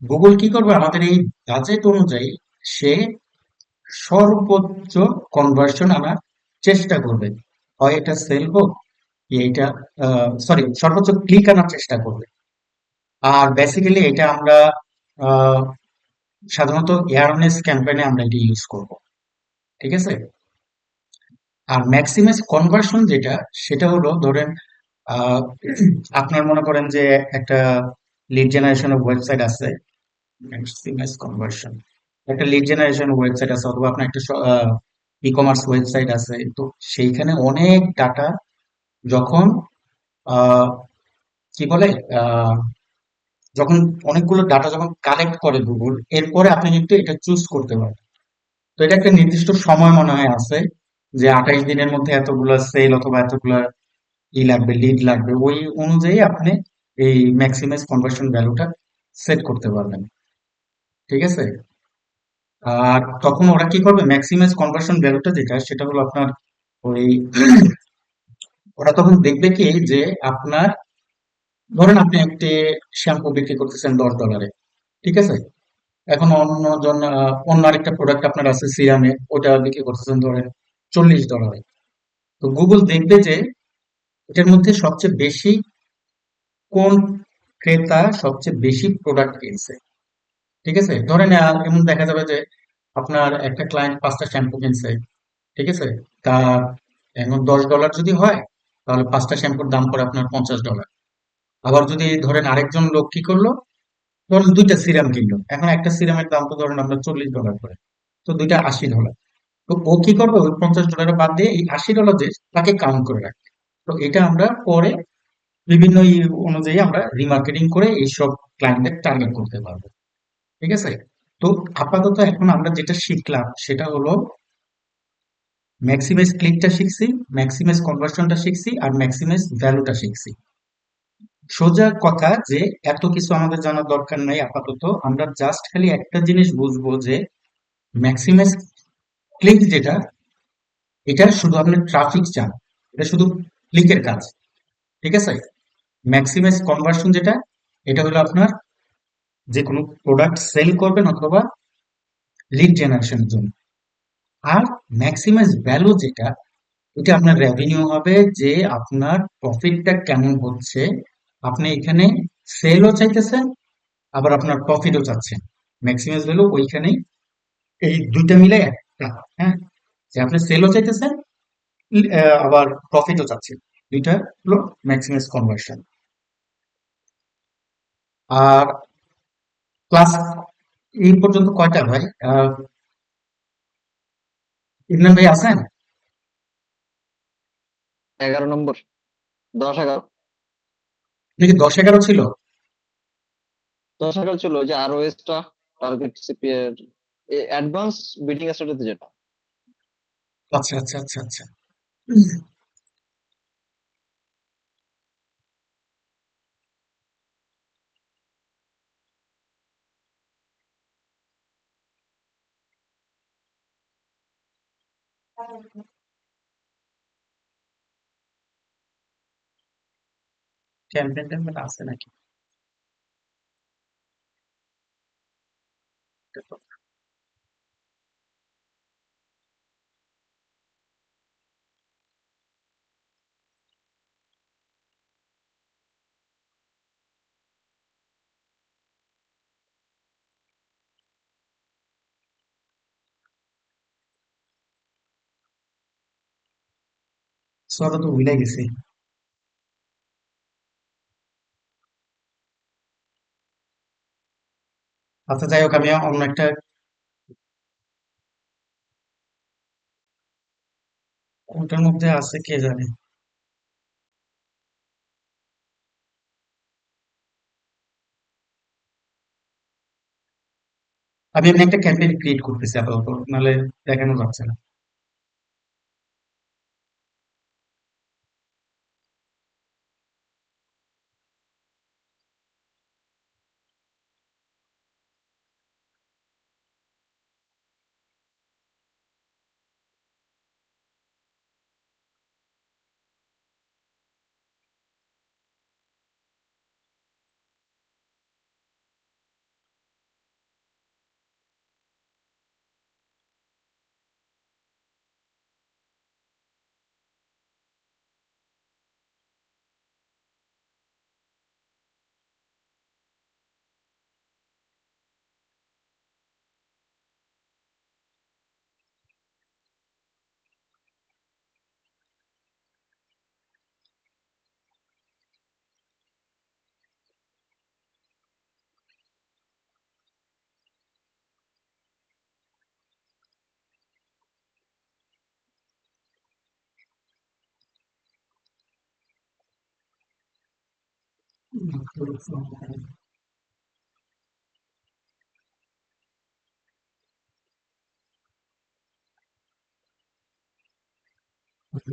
Speaker 2: গুগল কি করবে, আমাদের এই বাজেট অনুযায়ী সে সর্বোচ্চ কনভার্সন আনার চেষ্টা করবে। হয় এটা সেল হোক কি এইটা, সরি, সর্বোচ্চ ক্লিক আনার চেষ্টা করবে। আর বেসিক্যালি এটা আমরা আহ, সাধারণত এয়ারনেস ক্যাম্পেইনে আমরা এটা ইউজ করব। ঠিক আছে? আর ম্যাক্সিমাইজ কনভার্সন যেটা, সেটা হলো ধরেন আহ, আপনার মনে করেন যে একটা লিড জেনারেশনের ওয়েবসাইট আছে, ম্যাক্সিমাইজ কনভার্সন, একটা লিড জেনারেশন ওয়েবসাইট আছে অথবা আপনার একটা ই কমার্স ওয়েবসাইট আছে। তো সেইখানে অনেক ডাটা যখন আহ, কি বলে আহ, যখন অনেকগুলো ডাটা যখন কালেক্ট করে গুগল, এরপরে আপনি কিন্তু এটা চুজ করতে পারেন। তো এটা একটা নির্দিষ্ট সময় মনে হয় আছে যে 28 দিনের মধ্যে এতগুলো সেল অথবা এতগুলো ই লাগবে, লিড লাগবে, ওই অনুযায়ী আপনি এই ম্যাক্সিমাইজ কনভার্সন ভ্যালুটা সেট করতে পারবেন। ঠিক আছে? আর তখন ওরা কি করবে, ম্যাক্সিমাইজ কনভার্সন ভ্যালুটা যেটা সেটা হলো আপনার ওই ওরা তখন দেখবে কি যে আপনার, ধরেন আপনি একটি শ্যাম্পু বিক্রি করতেছেন $10, ঠিক আছে? এখন অন্য আরেকটা প্রোডাক্ট আপনার আছে সিরামে, ওটা বিক্রি করতেছেন ধরেন $40। তো গুগল দেখবে যে এটার মধ্যে সবচেয়ে বেশি কোন ক্রেতা সবচেয়ে বেশি প্রোডাক্ট কিনছে। ঠিক আছে, ধরেন এমন দেখা যাবে যে আপনার একটা ক্লায়েন্ট 5টা শ্যাম্পু কিনছে, ঠিক আছে, তার এখন $10 যদি হয়, তাহলে 5টা শ্যাম্পুর দাম পড়ে আপনার $50। আবার যদি ধরেন আরেকজন লোক কি করলো, ধরেন 2টা সিরাম কিনলো, এখন একটা সিরামের দাম তো ধরেন আপনার $40 করে, তো দুইটা $80। তো ও কি করবে, ওই $50 বাদ দিয়ে এই $80 যে তাকে কাউন্ট করে রাখবে। তো এটা আমরা পরে বিভিন্ন অনুযায়ী আমরা রিমার্কেটিং করে এইসব ক্লায়েন্টদের টার্গেট করতে পারবো। ঠিক আছে? তো আপাতত এখন আমরা যেটা শিখলাম সেটা হলো ম্যাক্সিমাইজ ক্লিকটা শিখছি, ম্যাক্সিমাইজ কনভার্সনটা শিখছি, আর ম্যাক্সিমাইজ ভ্যালুটা শিখছি। সোজা কথা যে এত কিছু আমাদের জানার দরকার নাই আপাতত, আমরা জাস্ট খালি একটা জিনিস বুঝবো যে ম্যাক্সিমাইজ ক্লিক যেটা, এটা শুধু আপনার ট্রাফিক চান, এটা শুধু ক্লিকের কাজ। ঠিক আছে? ম্যাক্সিমাইজ কনভার্সন যেটা, এটা হলো আপনার যে কোনো প্রোডাক্ট সেল করবেন অথবা লিড জেনারেশনের জন্য। আর ম্যাক্সিমাইজ ভ্যালু যেটা, এটা আপনার রেভিনিউ হবে, যে আপনার প্রফিটটা কেমন হচ্ছে। আপনি এখানে সেলও চাইতেছেন, আবার আপনার প্রফিটও চাচ্ছেন। ম্যাক্সিমাইজ ভ্যালু ওইখানেই, এই দুইটা মিলে একটা। হ্যাঁ, যে আপনি সেলও চাইতেছেন, আবার প্রফিটও চাচ্ছেন, দুইটা হলো ম্যাক্সিমাইজ কনভার্সন। আর ক্লাস এই পর্যন্ত কয়টা ভাই? ইমরান ভাই আছেন?
Speaker 1: 11 নম্বর, 10-11।
Speaker 2: নাকি 10-11 ছিল?
Speaker 1: 10-11 ছিল, ওই যে ROS টা, টার্গেট সিপিএর অ্যাডভান্স বিডিং স্ট্র্যাটেজি যেটা।
Speaker 2: আচ্ছা আচ্ছা আচ্ছা আচ্ছা। ক্যাম্পেইন ট্যাম্পেইন আছে নাকি? সরা তো ভুলে গেছি। আচ্ছা যাই হোক, আমি অন্য একটা, কোনটার মধ্যে আছে কে জানে। আমি একটা ক্যাম্পেইন ক্রিয়েট করতেছি আপাতত, নাহলে দেখানো যাচ্ছে না।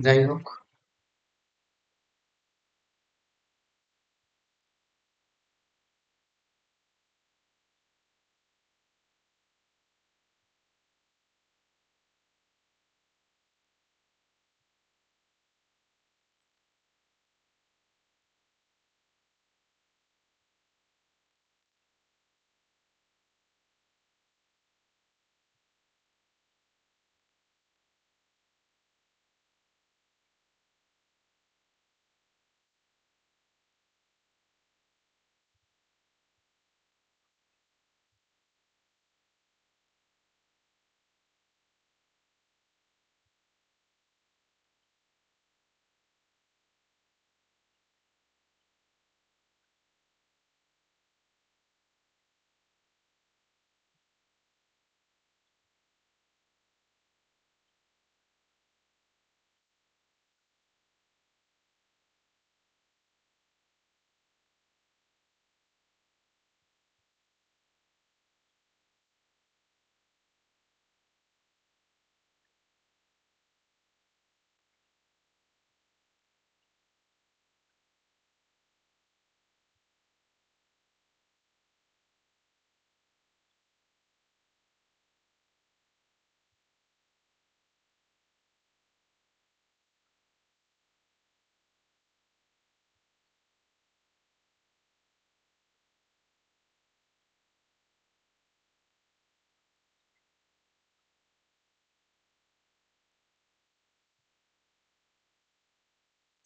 Speaker 2: যাই হোক,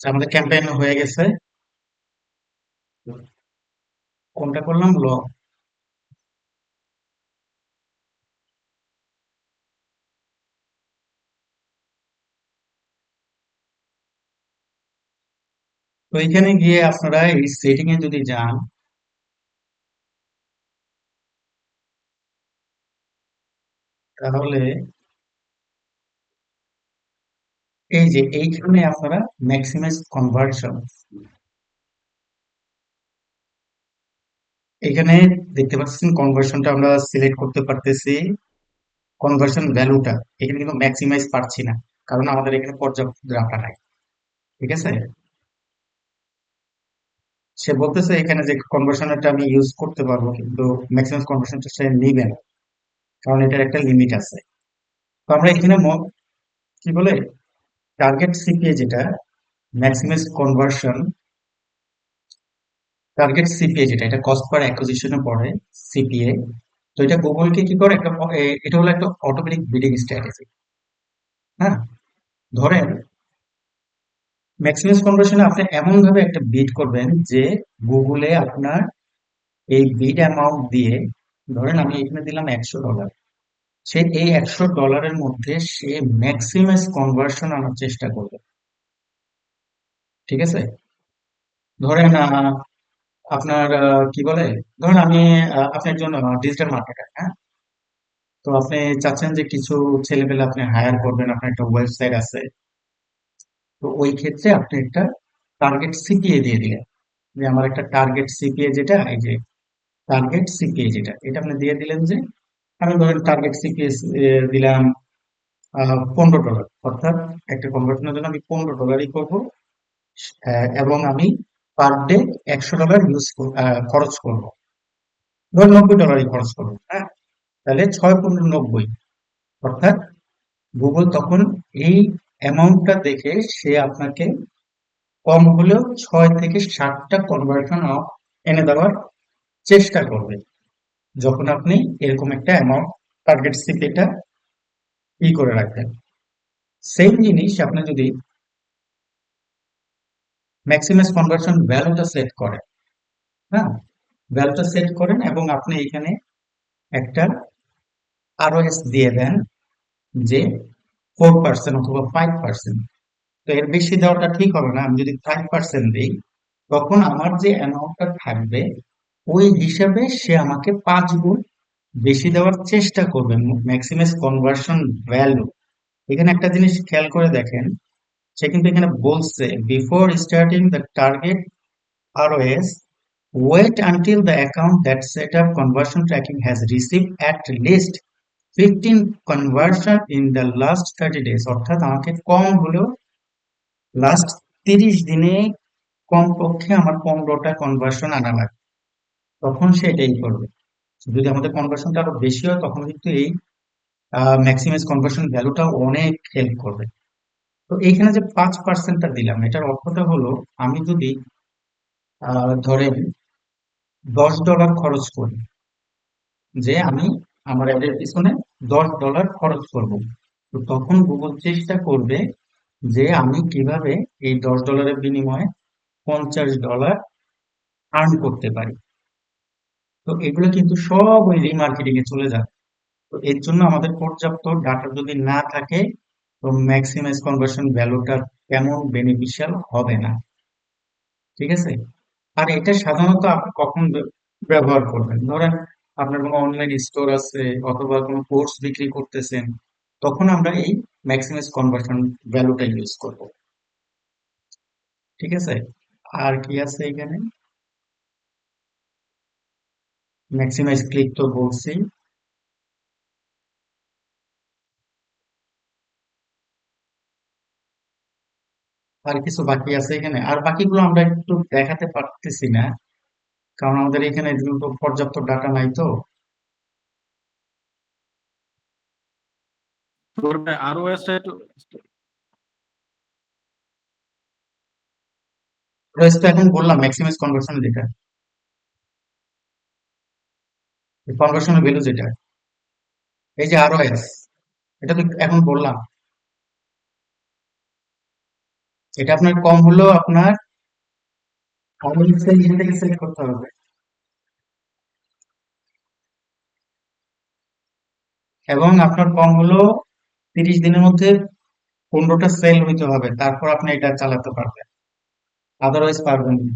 Speaker 2: আমাদের ক্যাম্পেইন হয়ে গেছে। কোনটা করলাম? তো এখানে গিয়ে আপনারা এই সেটিং এ যদি যান, তাহলে এই যে এইখানে আপনারা ম্যাক্সিমাইজ কনভার্সন, এখানে দেখতে পাচ্ছেন কনভার্সনটা আমরা সিলেক্ট করতে পারতেছি। কনভার্সন ভ্যালুটা এখানে কিন্তু ম্যাক্সিমাইজ পাচ্ছি না, কারণ আমাদের এখানে পর্যাপ্ত ডাটা নাই। ঠিক আছে, সে বলতেছে এখানে যে কনভার্সনটা আমি ইউজ করতে পারবো, কিন্তু ম্যাক্সিমাম কনভার্সনটা সে নিবে না, কারণ এটার একটা লিমিট আছে। তো আমরা এখানে কি বলে টার্গেট সিপিএ, যেটা ম্যাক্সিমাইজ কনভার্সন টার্গেট সিপিএ, যেটা এটা কস্ট পার অ্যাকুইজিশনে পড়ে, সিপিএ। তো এটা গুগলকে কি করে একটা এটা হলো একটা অটোমেটিক বিডিং স্ট্র্যাটেজি। হ্যাঁ, ধরেন ম্যাক্সিমাইজ কনভার্সনে আপনি এমন ভাবে একটা বিড করবেন যে গুগলে আপনার এই বিড অ্যামাউন্ট দিয়ে, ধরেন আমি এখানে দিলাম $100, সে এই $100 মধ্যে সে ম্যাক্সিমাইজ কনভার্সন আনার চেষ্টা করবে। ঠিক আছে, ধরেন আপনার কি বলে, ধরেন আমি আপনি একজন ডিজিটাল মার্কেটার। হ্যাঁ, তো আপনি চাচ্ছেন যে কিছু ছেলেপেলে আপনি হায়ার করবেন, আপনার একটা ওয়েবসাইট আছে। তো ওই ক্ষেত্রে আপনি একটা টার্গেট সিপিএ দিয়ে দিলেন, যে আমার একটা টার্গেট সিপিএ, যেটা এই যে টার্গেট সিপিএ যেটা, এটা আপনি দিয়ে দিলেন যে আমি ধরেন টার্গেট সিপিএ দিলাম $15, অর্থাৎ একটা কনভার্সনের জন্য আমি $15 করবো। এবং আমি পার ডে $100 খরচ করব, ধর $90 খরচ করবো। হ্যাঁ, তাহলে 6×15 = 90, অর্থাৎ গুগল তখন এই অ্যামাউন্টটা দেখে সে আপনাকে কম হলেও 6 থেকে 7টা কনভার্সন এনে দেওয়ার চেষ্টা করবে, যখন আপনি এরকম একটা অ্যামাউন্ট টার্গেট সিপিটা করে রাখবেন। সেম জিনিস আপনি যদি ম্যাক্সিমাইজ কনভার্সন ভ্যালুটা সেট করেন, হ্যাঁ, ভ্যালুটা সেট করেন এবং আপনি এখানে একটা আরওএস দিয়ে দেন যে 4% অথবা 5%। তো এর বেশি দেওয়াটা ঠিক হবে না। আমি যদি 5% দিই, তখন আমার যে অ্যামাউন্টটা থাকবে ওই হিসাবে সে আমাকে 5 গুণ বেশি দেওয়ার চেষ্টা করবে। ম্যাক্সিমাইজ কনভার্সন ভ্যালু, এখানে একটা জিনিস খেয়াল করে দেখেন, সে কিন্তু এখানে বলছে before starting the target ROS, wait until the account that set up conversion tracking has received at least 15 conversion in the last 30 days। অর্থাৎ আমাকে কম হলেও লাস্ট 30 দিনে কমপক্ষে আমার 15টা কনভার্সন আনা লাগবে, তখন সে এটাই করবে। যদি আমাদের কনভার্সনটা আরো বেশি হয়, তখন কিন্তু এই ম্যাক্সিমাইজ কনভার্সন ভ্যালুটা অনেক হেল্প করবে। তো এইখানে যে 5%টা দিলাম, এটার অর্থটা হলো আমি যদি ধরেন $10 খরচ করি, যে আমি আমার অ্যাডের পিছনে $10 খরচ করব, তো তখন গুগল চেষ্টা করবে যে আমি কিভাবে এই $10 বিনিময়ে $50 আর্ন করতে পারি। তো এগুলো কিন্তু সব ওই রিমার্কেটিং এ চলে যায়। তো এর জন্য আমাদের পর্যাপ্ত ডাটা যদি না থাকে, তো ম্যাক্সিমাইজ কনভার্সন ভ্যালুটা কেমন বেনিফিশিয়াল হবে না। ঠিক আছে, আর এটা সাধারণত আপনি কখন ব্যবহার করবেন, ধরেন আপনার কোনো অনলাইন স্টোর আছে অথবা কোনো কোর্স বিক্রি করতেছেন, তখন আমরা এই ম্যাক্সিমাইজ কনভার্সন ভ্যালুটা ইউজ করব। ঠিক আছে, আর কি আছে এখানে? ম্যাক্সিমাইজ ক্লিক তো বলছি। আর কিছু বাকি আছে এখানে, আর বাকিগুলো আমরা একটু দেখাতে পারতেছি না, কারণ আমাদের এখানে এগুলো তো পর্যাপ্ত ডাটা নাই। তো
Speaker 3: আরো এসটা একটু
Speaker 2: রয়েছে তো, এখন বললাম ম্যাক্সিমাইজ কনভার্সন যেটা, কনভার্সনের ভ্যালু যেটা, এই যে ROS, এটা তো এখন বললাম। এটা আপনার কম হলেও আপনার এখান থেকে সিলেক্ট করতে হবে, এবং আপনার কম হলেও 30 দিনের মধ্যে 15টা সেল হইতে হবে, তারপর আপনি এটা চালাতে পারবেন, আদারওয়াইজ পারবেন না।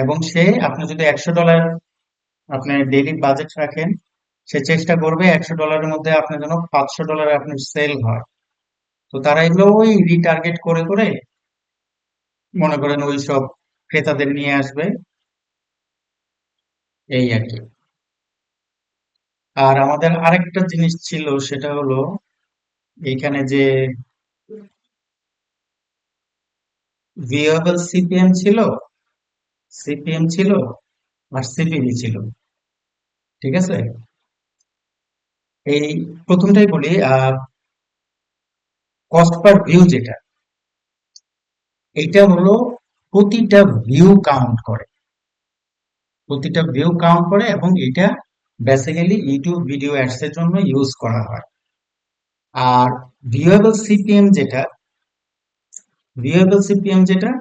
Speaker 2: এবং আপনি যদি $100 আপনি ডেইলি বাজেট রাখেন, সে চেষ্টা করবে $100 মধ্যে আপনার যেন $500 আপনার সেল হয়। তো তারা এগুলো ওই রিটার্গেট করে করে মনে করেন ওই সব ক্রেতাদের নিয়ে আসবে, এই আর কি। আর আমাদের আরেকটা জিনিস ছিল, সেটা হলো এইখানে যে ভিউয়েবল সিপিএম ছিল আর সিপিভি ছিল, ঠিক আছে। এই প্রথমটাই বলি, কস্ট পার ভিউ যেটা, এটা হলো প্রতিটা ভিউ কাউন্ট করে, এবং এটা বেসিক্যালি ইউটিউব ভিডিও অ্যাডস এর জন্য ইউজ করা হয়। আর ভিউয়েবল সিপিএম যেটা ভিউয়েবল সিপিএম যেটা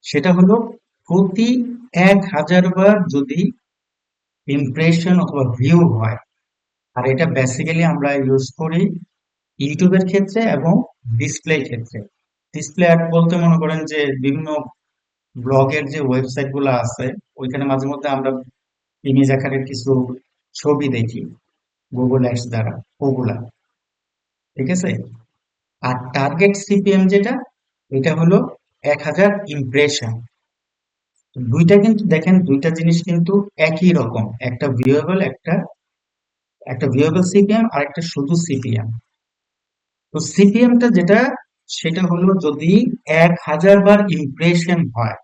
Speaker 2: সেটা হলো প্রতি 1000 বার যদি ইমপ্রেশন অথবা ভিউ হয়। আর এটা বেসিক্যালি আমরা ইউজ করি ইউটিউবের ক্ষেত্রে এবং ডিসপ্লে ক্ষেত্রে। ডিসপ্লে অ্যাড বলতে মনে করেন যে বিভিন্ন ব্লগের যে ওয়েবসাইট গুলো আছে, ওইখানে মাঝে মধ্যে আমরা ইমেজ আকারের কিছু ছবি দেখি গুগল অ্যাডস দ্বারা, ওগুলা, ঠিক আছে। আর টার্গেট সিপিএম যেটা, এটা হলো 1000 ইমপ্রেশন। দুইটা কিন্তু দেখেন, দুইটা জিনিস কিন্তু একই রকম, একটা ভিউয়েবল সিপিএম আর একটা শুধু সিপিএম। তো সিপিএমটা যেটা, সেটা হলো যদি 1000 বার ইমপ্রেশন হয়,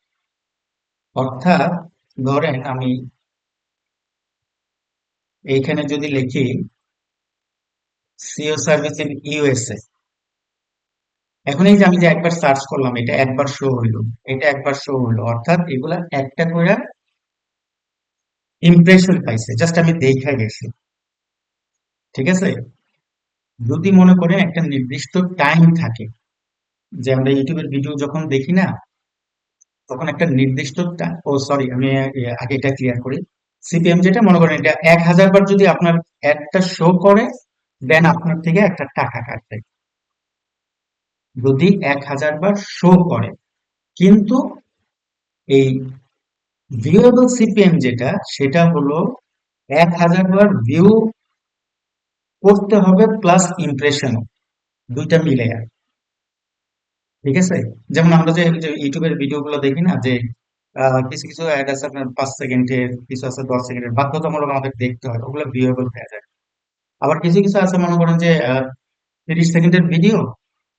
Speaker 2: অর্থাৎ ধরেন আমি এইখানে যদি লিখি সিও সার্ভিস ইন ইউএসএ, এখন এই যে আমি যে একবার সার্চ করলাম, এটা একবার শো হইলো, অর্থাৎ এগুলা একটা করে ইমপ্রেশন পাইছে, জাস্ট আমি দেখা গেছি, ঠিক আছে। যদি মনে করেন একটা নির্দিষ্ট টাইম থাকে, যে আমরা ইউটিউবের ভিডিও যখন দেখি না, তখন একটা নির্দিষ্ট সরি, আমি আগে এটা ক্লিয়ার করি। সিপিএম যেটা, মনে করেন এটা 1000 বার যদি আপনার একটা শো করে, দেন আপনার থেকে একটা টাকা কাটবে, যদি 1000 বার শো করে। কিন্তু এই ভিউয়েবল সিপিএম যেটা, সেটা হলো 1000 বার ভিউ করতে হবে প্লাস ইমপ্রেশনও, দুইটা মিলে, ঠিক আছে। যেমন আমরা যে যে ইউটিউবের ভিডিও গুলো দেখি না, যে কিছু কিছু অ্যাড আছে আপনার 5 সেকেন্ডের, কিছু আছে 10 সেকেন্ডের, বাধ্যতামূলক আমাদের দেখতে হয়, ওগুলো ভিউয়েবল হয়ে যায়। আবার কিছু কিছু আছে মনে করেন যে 30 সেকেন্ডের ভিডিও,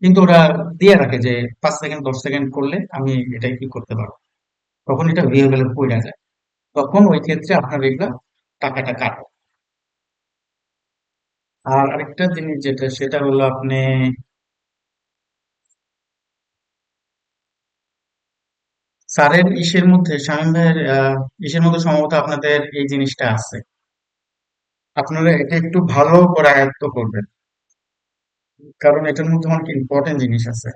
Speaker 2: কিন্তু ওরা দিয়ে রাখে যে 5 সেকেন্ড 10 সেকেন্ড করলে আমি এটাই কি করতে পারবো, তখন এটা ভিউয়েবল পড়ে যায়, তখন ওই ক্ষেত্রে আপনার এগুলা টাকাটা কাটে। আর আরেকটা জিনিস যেটা, সেটা হলো আপনি স্যারের ইসের মধ্যে, শামীম ভাইয়ের ইসের মধ্যে সম্ভবত আপনাদের এই জিনিসটা আছে, আপনারা এটা একটু ভালো করে আয়ত্ত করবেন, কারণ এটার মধ্যে অনেক ইম্পর্টেন্ট জিনিস আছে,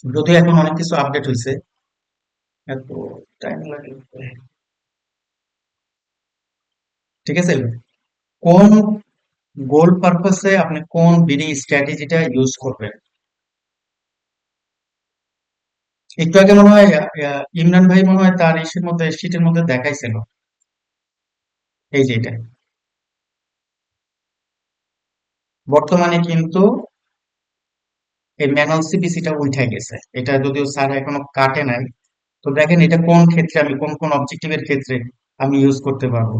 Speaker 2: যদিও এখন অনেক কিছু আপডেট হয়েছে, এত টাইম লাগে, ঠিক আছে। কোন গোল পারপাসে আপনি কোন বিডি স্ট্র্যাটেজিটা ইউজ করবেন, একটু আগে মনে হয় ইমরান ভাই মনে হয় তার ইসের মধ্যে, শীটের মধ্যে দেখাইছিল, এই যে এটা বর্তমানে কিন্তু এই ম্যানুয়াল সিপিসিটা উঠে গেছে, এটা যদিও স্যার এখনো কাটে নাই। তো দেখেন এটা কোন ক্ষেত্রে আমি কোন কোন অবজেক্টিভের ক্ষেত্রে আমি ইউজ করতে পারবো।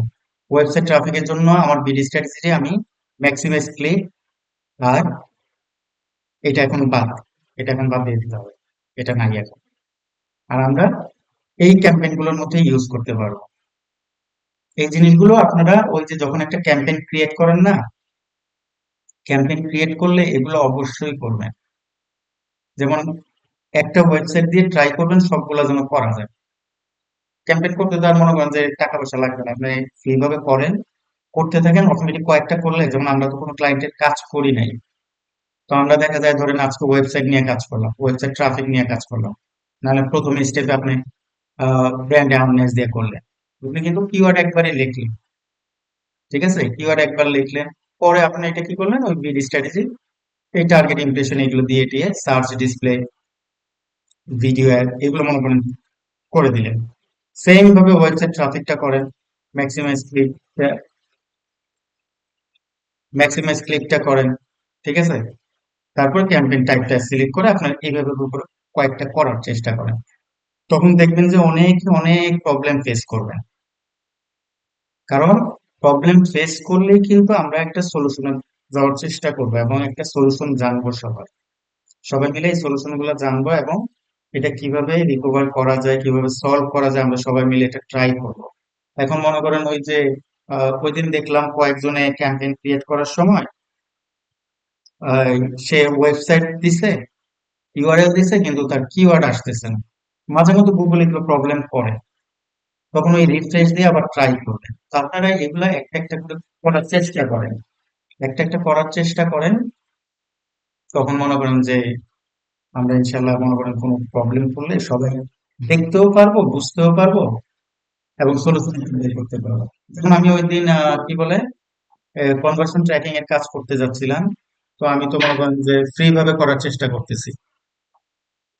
Speaker 2: ওয়েবসাইট ট্রাফিকের জন্য আমার বিডি স্ট্র্যাটেজি আমি ম্যাক্সিমাইজ ক্লিক, আর এটা এটা এখন বাদ দিয়ে দিতে হবে, এটা নাই এখন। আর আমরা এই ক্যাম্পেইন গুলোর মধ্যে ইউজ করতে পারবো। এই জিনিসগুলো আপনারা ওই যে যখন একটা ক্যাম্পেইন ক্রিয়েট করেন না, ক্যাম্পেইন ক্রিয়েট করলে এগুলো অবশ্যই করবেন। যেমন একটা ওয়েবসাইট দিয়ে ট্রাই করবেন সবগুলা যেন করা যায়। ক্যাম্পেইন করতে তো আর মনে করেন যে টাকা পয়সা লাগবে না, আপনি ফ্রি ভাবে করেন, করতে থাকেন, অটোমেটিক কয়েকটা করলে, যেমন আমরা তো কোনো ক্লায়েন্টের কাজ করি নাই, তো আমরা দেখা যায় ধরেন আজকে ওয়েবসাইট নিয়ে কাজ করলাম, ওয়েবসাইট ট্রাফিক নিয়ে কাজ করলাম, নাহলে প্রথম স্টেপে আপনি ব্র্যান্ড অ্যাওয়ারনেস দিয়ে করলেন। আপনি কিন্তু কিওয়ার্ড একবারই লিখলেন, ঠিক আছে, কিওয়ার্ড একবার লিখলেন, পরে আপনি এটা কি করলেন, ওই বিড স্ট্র্যাটেজি, এই টার্গেট ইমপ্রেশন এগুলো দিয়ে দিয়ে সার্চ ডিসপ্লে ভিডিও অ্যাড এগুলো মনে করেন করে দিলেন। সেম ভাবে ওয়েবসাইট ট্রাফিকটা করেন, ম্যাক্সিমাইজ ক্লিক, ম্যাক্সিমাইজ ক্লিকটা করেন, ঠিক আছে। তারপর ক্যাম্পেইন টাইপটা সিলেক্ট করে আপনার এইভাবে উপরে কয়েকটা করার চেষ্টা করেন। তখন দেখবেন যে অনেক অনেক প্রবলেম ফেস করবেন, কারণ প্রবলেম ফেস করলেই কিন্তু আমরা একটা সলিউশনে যাওয়ার চেষ্টা করবো এবং একটা সলিউশন জানবো সবাই, সবাই মিলে এই সলিউশন গুলো জানবো এবং এটা কিভাবে রিকভার করা যায়, কিভাবে সলভ করা যায়, আমরা সবাই মিলে এটা ট্রাই করব। এখন মনে করেন ওই যে ওই দিন দেখলাম কয়েকজনে ক্যাম্পেইন ক্রিয়েট করার সময় আহ, সে ওয়েবসাইট দিছে, ইউআরএল দিছে, কিন্তু তার কিওয়ার্ড আসতেছে না। মাঝে মধ্যে গুগল এগুলো প্রবলেম করে, তখন ওই রিফ্রেশ দিয়ে আবার ট্রাই করবেন। তো আপনারা এগুলা একটা একটা করে করার চেষ্টা করেন, একটা একটা করার চেষ্টা করেন, তখন মনে করেন যে আমরা ইনশাল্লাহ মনে করেন কোনো প্রবলেম করলে সবাই দেখতেও পারবো, বুঝতেও পারবো এবং সলিউশন বের করতে পারবো। যেমন আমি ওই দিন কি বলে কনভার্সন ট্র্যাকিং এর কাজ করতে যাচ্ছিলাম, তো আমি তো মনে করেন যে ফ্রি ভাবে করার চেষ্টা করতেছি,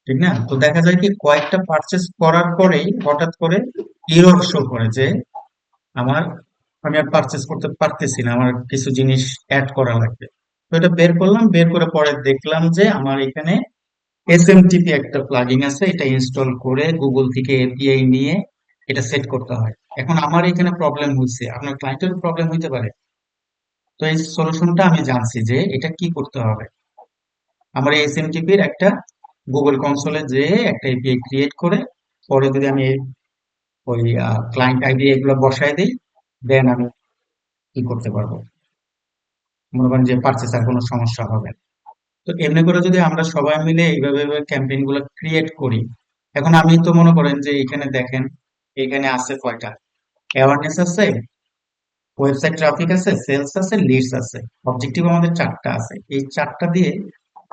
Speaker 2: ঠিক না। তো দেখা যায় কি কয়েকটা পারচেস করার পরেই হঠাৎ করে এরর শো করে যে আমার, আমি আর পারচেস করতে পারতেছি না, আমার কিছু জিনিস অ্যাড করা লাগবে। তো এটা বের করলাম, বের করে পরে দেখলাম যে আমার এখানে এসএমটিপি একটা প্লাগইন আছে, এটা ইনস্টল করে গুগল থেকে এপিআই নিয়ে এটা সেট করতে হয়। এখন আমার এখানে প্রবলেম হয়েছে, আপনার ক্লায়েন্টের প্রবলেম হইতে পারে। তো এই সলিউশনটা আমি জানছি যে এটা কি করতে হবে। আমার এই এসএমটিপির একটা গুগল কনসোলে যে একটা এপিআই ক্রিয়েট করে পরে যদি আমি ওই ক্লায়েন্ট আইডি এগুলো বসায় দিই, দেন আমি কি করতে পারবো, মনে করেন যে পারচেস আর কোনো সমস্যা হবে না। তো এমনি করে যদি আমরা সবাই মিলে এইভাবে ক্যাম্পেইন গুলো ক্রিয়েট করি, এখন আমি তো মনে করেন যে এখানে দেখেন, এখানে আছে কয়টা, অ্যাওয়ারনেস আছে, ওয়েবসাইট ট্রাফিক আছে, সেলস আছে, লিডস আছে, অবজেক্টিভ আমাদের চারটা আছে। এই চারটা দিয়ে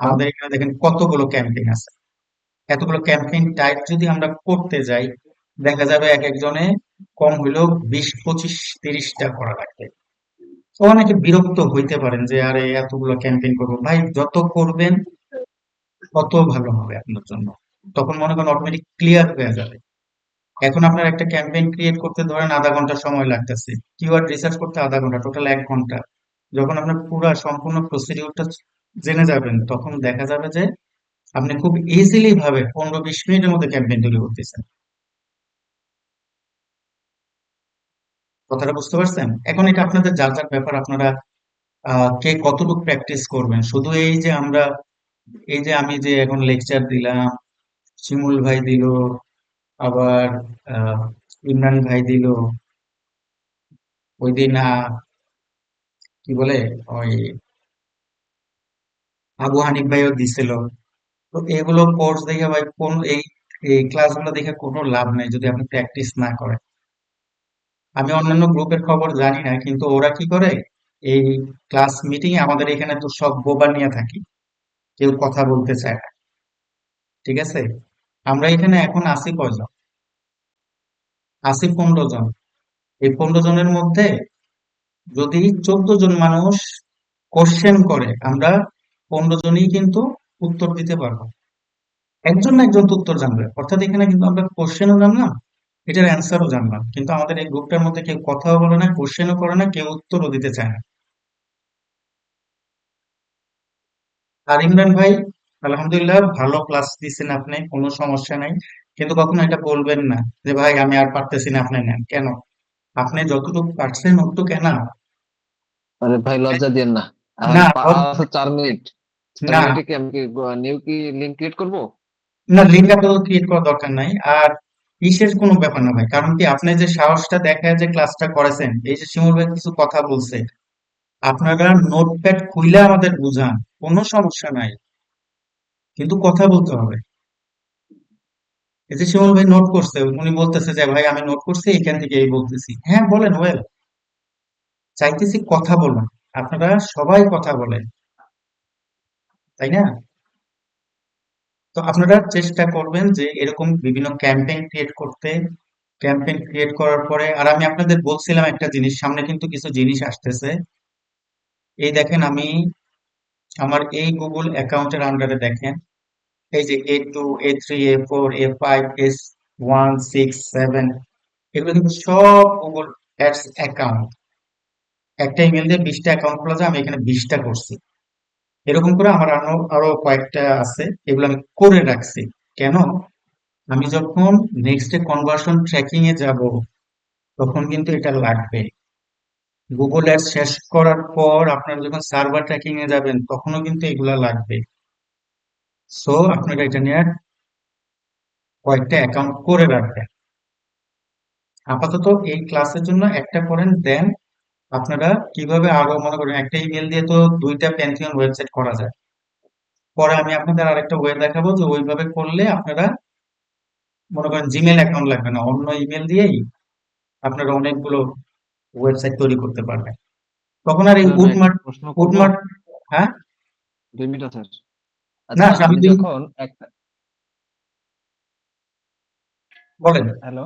Speaker 2: আমাদের এখানে দেখেন কতগুলো ক্যাম্পেইন আছে। এতগুলো ক্যাম্পেইন টাইপ যদি আমরা করতে যাই, দেখা যাবে এক একজনে কম হইলেও 20, 25, 30টা করা লাগবে। তো অনেকে বিরক্ত হইতে পারেন যে আরে এতগুলো ক্যাম্পেইন করবো, ভাই যত করবেন তত ভালো হবে আপনার জন্য, তখন মনে করেন অটোমেটিক ক্লিয়ার হয়ে যাবে। এখন আপনার একটা ক্যাম্পেইন ক্রিয়েট করতে ধরেন আধা ঘন্টা সময় লাগতেছে, কিওয়ার্ড রিসার্চ করতে আধা ঘন্টা, টোটাল 1 ঘন্টা। যখন আপনার পুরো সম্পূর্ণ প্রসিডিউরটা জেনে যাবেন, তখন দেখা যাবে যে আপনি খুব ইজিলি ভাবে 15-20 মিনিটের মধ্যে ক্যাম্পেইন তৈরি করতেছেন। কথাটা বুঝতে পারছেন? এখন এটা আপনাদের যার যার ব্যাপার, আপনারা কে কতটুকু প্র্যাকটিস করবেন। শুধু এই যে আমরা, এই যে আমি যে এখন লেকচার দিলাম, শিমুল ভাই দিল, আবার আহ, ইমরান ভাই দিল, ওই দিন কি বলে ওই আবু হানিফ ভাইও দিছিল। তো এগুলো কোর্স দেখে ভাই কোন এই এই ক্লাসগুলো দেখে কোনো লাভ নাই যদি আপনি প্র্যাকটিস না করেন। আমি অন্যান্য গ্রুপের খবর জানি না, কিন্তু ওরা কি করে, এই ক্লাস মিটিং এ আমাদের এখানে তো সব বোবা নিয়ে থাকি, কেউ কথা বলতে চায় না, ঠিক আছে। আমরা এখানে এখন আছি কয়জন, আছি 15 জন। এই 15 জনের মধ্যে যদি 14 জন মানুষ কোশ্চেন করে, আমরা 15 জনই কিন্তু উত্তর দিতে পারবো। একজন না একজন তো উত্তর জানবে, অর্থাৎ এখানে কিন্তু আমরা কোশ্চেনও জানলাম, এটার অ্যান্সারও জানলাম, কিন্তু আমাদের এই গ্রুপটার মধ্যে কেউ কথাও বলে না, কোশ্চেনও করে না, কেউ উত্তরও দিতে চায় না। আর ইমরান ভাই, আলহামদুলিল্লাহ ভালো ক্লাস দিচ্ছেন আপনি, কোনো সমস্যা নাই, কিন্তু কখনো এটা বলবেন না যে ভাই আমি আর পারতেছি না, আপনি নেন কেন, আপনি যতটুকু পারছেন অতটুকু না।
Speaker 1: আরে ভাই লজ্জা দিয়েন না। এখন
Speaker 2: না
Speaker 1: আছে 4 মিনিট, চার
Speaker 2: না
Speaker 1: মিনিটে কি আমি কি নিউ কি লিঙ্ক ক্রিয়েট করবো?
Speaker 2: না, লিঙ্ক আপাতত ক্রিয়েট করার দরকার নাই। আর ইসের কোনো ব্যাপার না ভাই, কারণ কি আপনি যে সাহসটা দেখায় যে ক্লাসটা করেছেন, এই যে শিমুল ভাই কিছু কথা বলছে, আপনারা নোটপ্যাড খুইলে আমাদের বুঝান, কোনো সমস্যা নাই, কিন্তু কথা বলতে হবে। এই যে শিমুল ভাই নোট করছে, উনি বলতেছে যে ভাই আমি নোট করছি, এখান থেকে এই বলতেছি, হ্যাঁ বলেন, ওয়েল, চাইতেছি কথা বলুন, আপনারা সবাই কথা বলেন। তাই না? তো আপনারা চেষ্টা করবেন যে এরকম বিভিন্ন ক্যাম্পেইন ক্রিয়েট করতে। ক্যাম্পেইন ক্রিয়েট করার পরে, আর আমি আপনাদের বলছিলাম একটা জিনিস, সামনে কিন্তু কিছু জিনিস আসতেছে। এই দেখেন, আমি আমার এই গুগল অ্যাকাউন্টের আন্ডারে দেখেন, এই যে A2, A3, A4, A5, S1, 6, 7, এগুলো কিন্তু সব গুগল অ্যাডস অ্যাকাউন্ট। একটা ইমেল দিয়ে 20টা অ্যাকাউন্ট খোলা যায়, আমি এখানে 20টা করছি। এরকম করে আমার আরো কয়েকটা আছে, এগুলো আমি করে রাখছি। কেন? আমি যখন নেক্সট ডে কনভার্সন ট্র্যাকিং এ যাব, তখন কিন্তু এটা লাগবে। গুগল অ্যাডস শেষ করার পর আপনারা যখন সার্ভার ট্র্যাকিং এ যাবেন, তখনও কিন্তু এগুলা লাগবে। সো আপনারা এটা নিয়ে কয়েকটা অ্যাকাউন্ট করে রাখবেন। আপাতত এই ক্লাসের জন্য একটা করেন, দেন আপনারা কিভাবে আরো, মনে করেন একটা ইমেল দিয়ে তো 2টা প্যান্থিয়ন ওয়েবসাইট করা যায়। পরে আমি আপনাদের আরেকটা ওয়ে দেখাবো যে ওইভাবে করলে আপনারা, মনে করেন জিমেল অ্যাকাউন্ট লাগবে না, অন্য ইমেল দিয়েই আপনারা অনেকগুলো ওয়েবসাইট তৈরি করতে পারবেন। তখন আর এই
Speaker 1: স্যার আমি একটা
Speaker 2: উডমার্ট
Speaker 1: প্রশ্ন করব,
Speaker 2: উডমার্ট হ্যাঁ,
Speaker 1: 2 মিনিট স্যার।
Speaker 2: না
Speaker 1: আচ্ছা
Speaker 2: আমি
Speaker 1: আমি যখন একটা,
Speaker 2: বলেন।
Speaker 1: হ্যালো,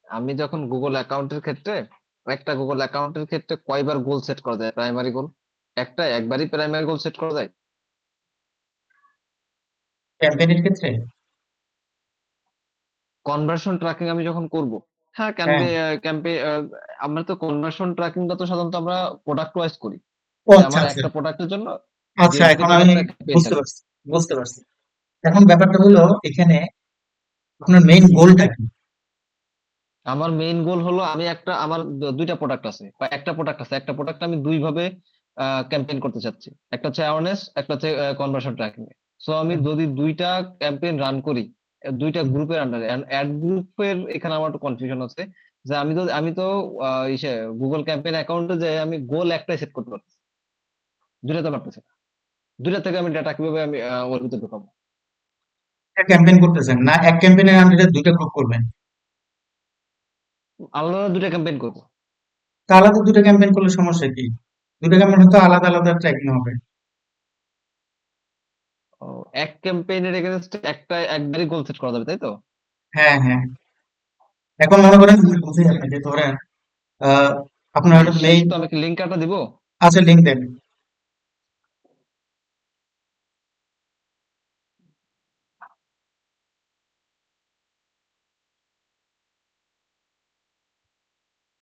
Speaker 1: আমি যখন গুগল অ্যাকাউন্টের ক্ষেত্রে, একটা গুগল অ্যাকাউন্টের ক্ষেত্রে কয়বার গোল সেট করা যায়, প্রাইমারি গোল? একবারই প্রাইমারি গোল সেট করা যায়?
Speaker 2: ক্যাম্পেইনের ক্ষেত্রে,
Speaker 1: কনভার্সন ট্র্যাকিং আমি যখন করব, হ্যাঁ
Speaker 2: হ্যাঁ।
Speaker 1: ক্যাম্পে ক্যাম্পে আমরা তো কনভার্সন ট্র্যাকিংটা তো সাধারণত আমরা প্রোডাক্ট ওয়াইজ করি,
Speaker 2: ও
Speaker 1: যে
Speaker 2: আচ্ছা
Speaker 1: আমার
Speaker 2: আচ্ছা
Speaker 1: একটা প্রোডাক্টের জন্য
Speaker 2: আচ্ছা, এখন
Speaker 1: ডেডিকেটেড
Speaker 2: আমি
Speaker 1: একটা ক্যাম্পেইন
Speaker 2: বুঝতে
Speaker 1: থাকে।
Speaker 2: পারছি, বুঝতে পারছি। এখন ব্যাপারটা হলো, এখানে আপনার মেইন গোলটা কি?
Speaker 1: আমার মেইন গোল হলো, আমি একটা, আমার দুইটা প্রোডাক্ট আছে বা একটা প্রোডাক্ট আছে, একটা প্রোডাক্ট আমি দুই ভাবে ক্যাম্পেইন করতে চাচ্ছি। একটা হচ্ছে অ্যাওয়ারনেস, একটা হচ্ছে কনভার্সন ট্র্যাকিং। সো আমি যদি দুইটা ক্যাম্পেইন রান করি দুইটা গ্রুপের আন্ডারে, অ্যাড গ্রুপের এখানে আমার একটু কনফিউশন আছে, যে আমি তো ইসে গুগল ক্যাম্পেইন অ্যাকাউন্টে যে আমি গোল একটাই সেট করতে পারতেছি, দুইটা তো পারতেছি না। দুইটা থেকে আমি ডাটা কিভাবে আমি ওর ভিতরে ঢুকাবো?
Speaker 2: ক্যাম্পেইন করতেছেন না, এক ক্যাম্পেইনের আন্ডারে 2টা গ্রুপ করবেন?
Speaker 1: আলাদা দুইটা ক্যাম্পেইন করবো?
Speaker 2: তা আলাদা 2টা ক্যাম্পেইন করলে সমস্যা কি? 2টা ক্যাম্পেইন হয়তো আলাদা আলাদা ট্র্যাকিং হবে।
Speaker 1: ও, এক ক্যাম্পেইনের এগেইনস্টে একবারই গোল সেট করা যাবে, তাই তো?
Speaker 2: হ্যাঁ হ্যাঁ। এখন মনে করেন, আমি বুঝি আপনাকে, ধরেন আহ, আপনার
Speaker 1: ভাই শেষ
Speaker 2: মেইন,
Speaker 1: তো, আমি কি লিঙ্ক কাটা দিব?
Speaker 2: আচ্ছা লিঙ্ক দেন।